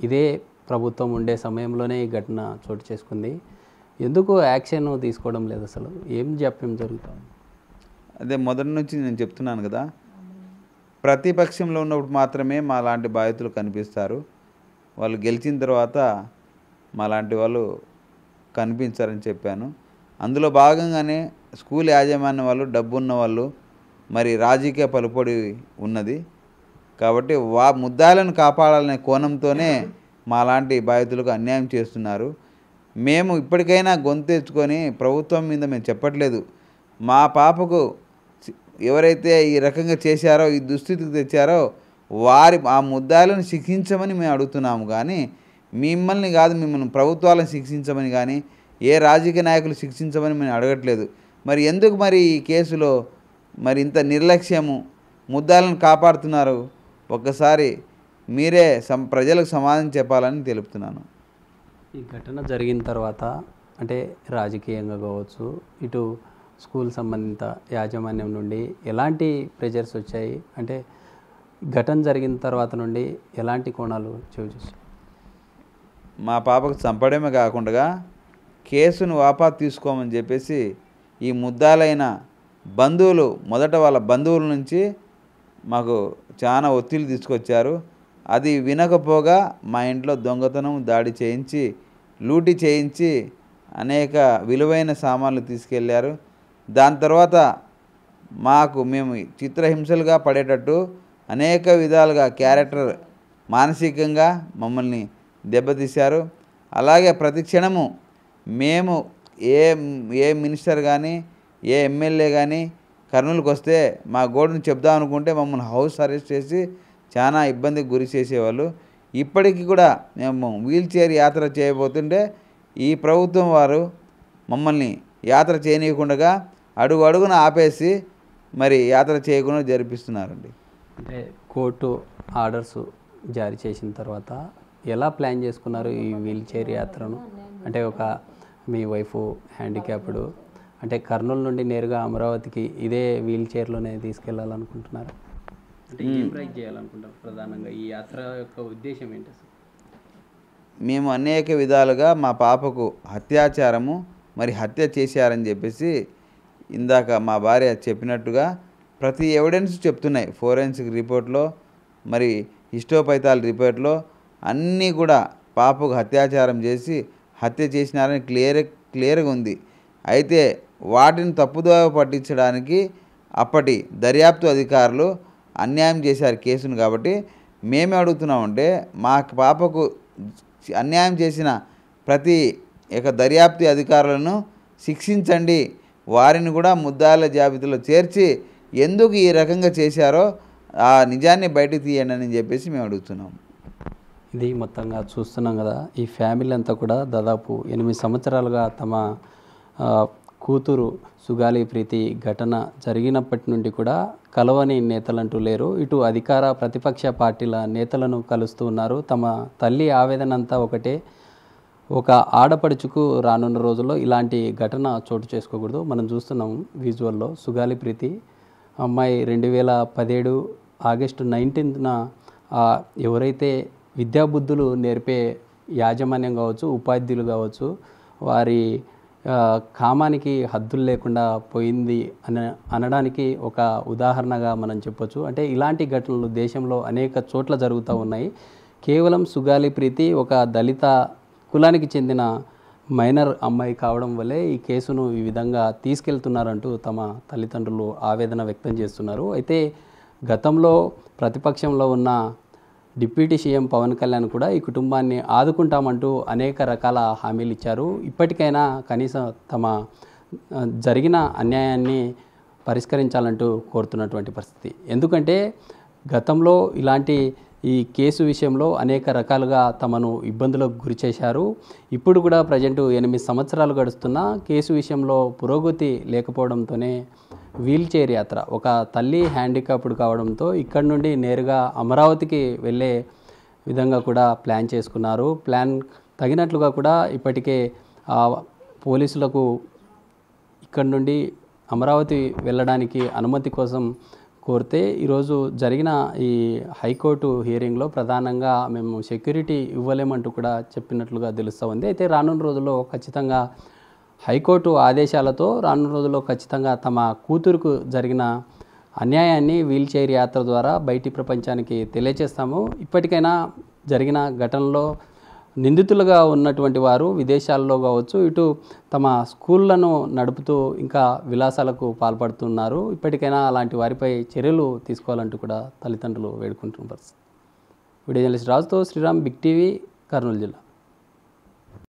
ఇదే ప్రభుత్వం ఉండే సమయంలోనే ఈ ఘటన చోటు చేసుకుంది, ఎందుకు యాక్షన్ తీసుకోవడం లేదు? అసలు ఏం జాప్యం జరుగుతుంది? అదే మొదటి నుంచి నేను చెప్తున్నాను కదా, ప్రతిపక్షంలో ఉన్నప్పుడు మాత్రమే మా లాంటి బాధితులు కనిపిస్తారు, వాళ్ళు గెలిచిన తర్వాత మా లాంటి వాళ్ళు కనిపించారని చెప్పాను. అందులో భాగంగానే స్కూల్ యాజమాన్యం వాళ్ళు, డబ్బున్న వాళ్ళు, మరి రాజకీయ పలుపొడి ఉన్నది కాబట్టి ముద్దాలను కాపాడాలనే కోణంతోనే మాలాంటి బాధితులకు అన్యాయం చేస్తున్నారు. మేము ఇప్పటికైనా గొంతెచ్చుకొని ప్రభుత్వం మీద మేము చెప్పట్లేదు, మా పాపకు ఎవరైతే ఈ రకంగా చేశారో, ఈ దుస్థితికి తెచ్చారో ఆ ముద్దాలను శిక్షించమని మేము అడుగుతున్నాము. కానీ మిమ్మల్ని కాదు, మిమ్మల్ని ప్రభుత్వాలను శిక్షించమని కానీ ఏ రాజకీయ నాయకులు శిక్షించమని మేము అడగట్లేదు. మరి ఎందుకు మరి ఈ కేసులో మరి ఇంత నిర్లక్ష్యము, ముద్దాలను కాపాడుతున్నారు? ఒక్కసారి మీరే ప్రజలకు సమాధానం చెప్పాలని తెలుపుతున్నాను. ఈ ఘటన జరిగిన తర్వాత అంటే రాజకీయంగా కావచ్చు, ఇటు స్కూల్ సంబంధిత యాజమాన్యం నుండి ఎలాంటి ప్రెజర్స్ వచ్చాయి? అంటే ఘటన జరిగిన తర్వాత నుండి ఎలాంటి కోణాలు చూసి మా పాపకు చంపడమే కాకుండా కేసును వాపసు తీసుకోమని చెప్పేసి ఈ ముద్దాలైన బంధువులు, మొదట వాళ్ళ బంధువుల నుంచి మాకు చాలా ఒత్తిడి తీసుకొచ్చారు. అది వినకపోగా మా ఇంట్లో దొంగతనం, దాడి చేయించి, లూటీ చేయించి అనేక విలువైన సామాన్లు తీసుకెళ్ళారు. దాని తర్వాత మేము చిత్రహింసలుగా పడేటట్టు అనేక విధాలుగా క్యారెక్టర్ మానసికంగా మమ్మల్ని దెబ్బతీశారు. అలాగే ప్రతి క్షణము మేము ఏ మినిస్టర్ కానీ, ఏ ఎమ్మెల్యే కానీ కర్నూలుకి వస్తే మా గోడును చెప్దాం అనుకుంటే మమ్మల్ని హౌస్ అరెస్ట్ చేసి చాలా ఇబ్బందికి గురి చేసేవాళ్ళు. ఇప్పటికీ కూడా మేము వీల్ చైర్ యాత్ర చేయబోతుంటే ఈ ప్రభుత్వం వారు మమ్మల్ని యాత్ర చేయనీయకుండా అడుగు అడుగున ఆపేసి మరి యాత్ర చేయకుండా జరిపిస్తున్నారండి. అంటే కోర్టు ఆర్డర్స్ జారీ చేసిన తర్వాత ఎలా ప్లాన్ చేసుకున్నారు ఈ వీల్ చైర్ యాత్రను? అంటే ఒక మీ వైఫ్ హ్యాండిక్యాప్డ్, అంటే కర్నూలు నుండి నేరుగా అమరావతికి ఇదే వీల్ చైర్లోనే తీసుకెళ్లాలనుకుంటున్నారు? అంటే ఏం ట్రై చేయాలనుకుంటారు ప్రధానంగా? ఈ యాత్ర యొక్క ఉద్దేశం ఏంటి అసలు? మేము అనేక విధాలుగా మా పాపకు అత్యాచారము మరి హత్య చేశారని చెప్పేసి ఇందాక మా భార్య చెప్పినట్టుగా ప్రతి ఎవిడెన్స్ చెప్తున్నాయి. ఫోరెన్సిక్ రిపోర్ట్లో మరి హిస్టోపైథాల్ రిపోర్ట్లో అన్నీ కూడా పాపకు అత్యాచారం చేసి హత్య చేసినారని క్లియర్గా ఉంది. అయితే వాటిని తప్పుదోవ పట్టించడానికి అప్పటి దర్యాప్తు అధికారులు అన్యాయం చేశారు కేసును. కాబట్టి మేమే అడుగుతున్నామంటే మా పాపకు అన్యాయం చేసిన ప్రతి దర్యాప్తు అధికారులను శిక్షించండి, వారిని కూడా ముద్దాయిల జాబితాలో చేర్చి ఎందుకు ఈ రకంగా చేశారో ఆ నిజాన్ని బయటకు తీయండి అని చెప్పేసి మేము అడుగుతున్నాం. ఇది మొత్తంగా చూస్తున్నాం కదా, ఈ ఫ్యామిలీ అంతా కూడా దాదాపు 8 సంవత్సరాలుగా తమ కూతురు సుగాలి ప్రీతి ఘటన జరిగినప్పటి నుండి కూడా కలవని నేతలంటూ లేరు. ఇటు అధికార ప్రతిపక్ష పార్టీల నేతలను కలుస్తూ ఉన్నారు. తమ తల్లి ఆవేదన అంతా ఒకటే, ఒక ఆడపడుచుకు రానున్న రోజుల్లో ఇలాంటి ఘటన చోటు చేసుకోకూడదు. మనం చూస్తున్నాం విజువల్లో సుగాలి ప్రీతి అమ్మాయి 2017 ఆగస్టు 19న ఎవరైతే విద్యాబుద్ధులు నేర్పే యాజమాన్యం కావచ్చు, ఉపాధ్యులు కావచ్చు, వారి కామానికి హద్దులు లేకుండా పోయింది అనడానికి ఒక ఉదాహరణగా మనం చెప్పొచ్చు. అంటే ఇలాంటి ఘటనలు దేశంలో అనేక చోట్ల జరుగుతూ ఉన్నాయి. కేవలం సుగాలి ప్రీతి ఒక దళిత కులానికి చెందిన మైనర్ అమ్మాయి కావడం వల్లే ఈ కేసును ఈ విధంగా తీసుకెళ్తున్నారంటూ తమ తల్లిదండ్రులు ఆవేదన వ్యక్తం చేస్తున్నారు. అయితే గతంలో ప్రతిపక్షంలో ఉన్న డిప్యూటీ సీఎం పవన్ కళ్యాణ్ కూడా ఈ కుటుంబాన్ని ఆదుకుంటామంటూ అనేక రకాల హామీలు ఇచ్చారు. ఇప్పటికైనా కనీసం తమ జరిగిన అన్యాయాన్ని పరిష్కరించాలంటూ కోరుతున్నటువంటి పరిస్థితి. ఎందుకంటే గతంలో ఇలాంటి ఈ కేసు విషయంలో అనేక రకాలుగా తమను ఇబ్బందులకు గురి చేశారు. ఇప్పుడు కూడా ప్రజెంట్ 8 సంవత్సరాలు గడుస్తున్నా కేసు విషయంలో పురోగతి లేకపోవడంతోనే వీల్ చైర్ యాత్ర, ఒక తల్లి హ్యాండిక్యాప్డ్ కావడంతో ఇక్కడి నుండి నేరుగా అమరావతికి వెళ్ళే విధంగా కూడా ప్లాన్ చేసుకున్నారు. ప్లాన్ తగినట్లుగా కూడా ఇప్పటికే పోలీసులకు ఇక్కడి నుండి అమరావతి వెళ్ళడానికి అనుమతి కోసం కోరితే ఈరోజు జరిగిన ఈ హైకోర్టు హియరింగ్లో ప్రధానంగా మేము సెక్యూరిటీ ఇవ్వలేమంటూ కూడా చెప్పినట్లుగా తెలుస్తూ ఉంది. అయితే రానున్న రోజుల్లో ఖచ్చితంగా హైకోర్టు ఆదేశాలతో రానున్న రోజుల్లో ఖచ్చితంగా తమ కూతురుకు జరిగిన అన్యాయాన్ని వీల్ చైర్ యాత్ర ద్వారా బయటి ప్రపంచానికి తెలియజేస్తాము. ఇప్పటికైనా జరిగిన ఘటనలో నిందితులుగా ఉన్నటువంటి వారు విదేశాల్లో కావచ్చు, ఇటు తమ స్కూళ్లను నడుపుతూ ఇంకా విలాసాలకు పాల్పడుతున్నారు. ఇప్పటికైనా అలాంటి వారిపై చర్యలు తీసుకోవాలంటూ కూడా తల్లిదండ్రులు వేడుకుంటున్న పరిస్థితి. వీడియో జర్నలిస్ట్ రాజుతో శ్రీరామ్, బిగ్ టీవీ, కర్నూలు జిల్లా.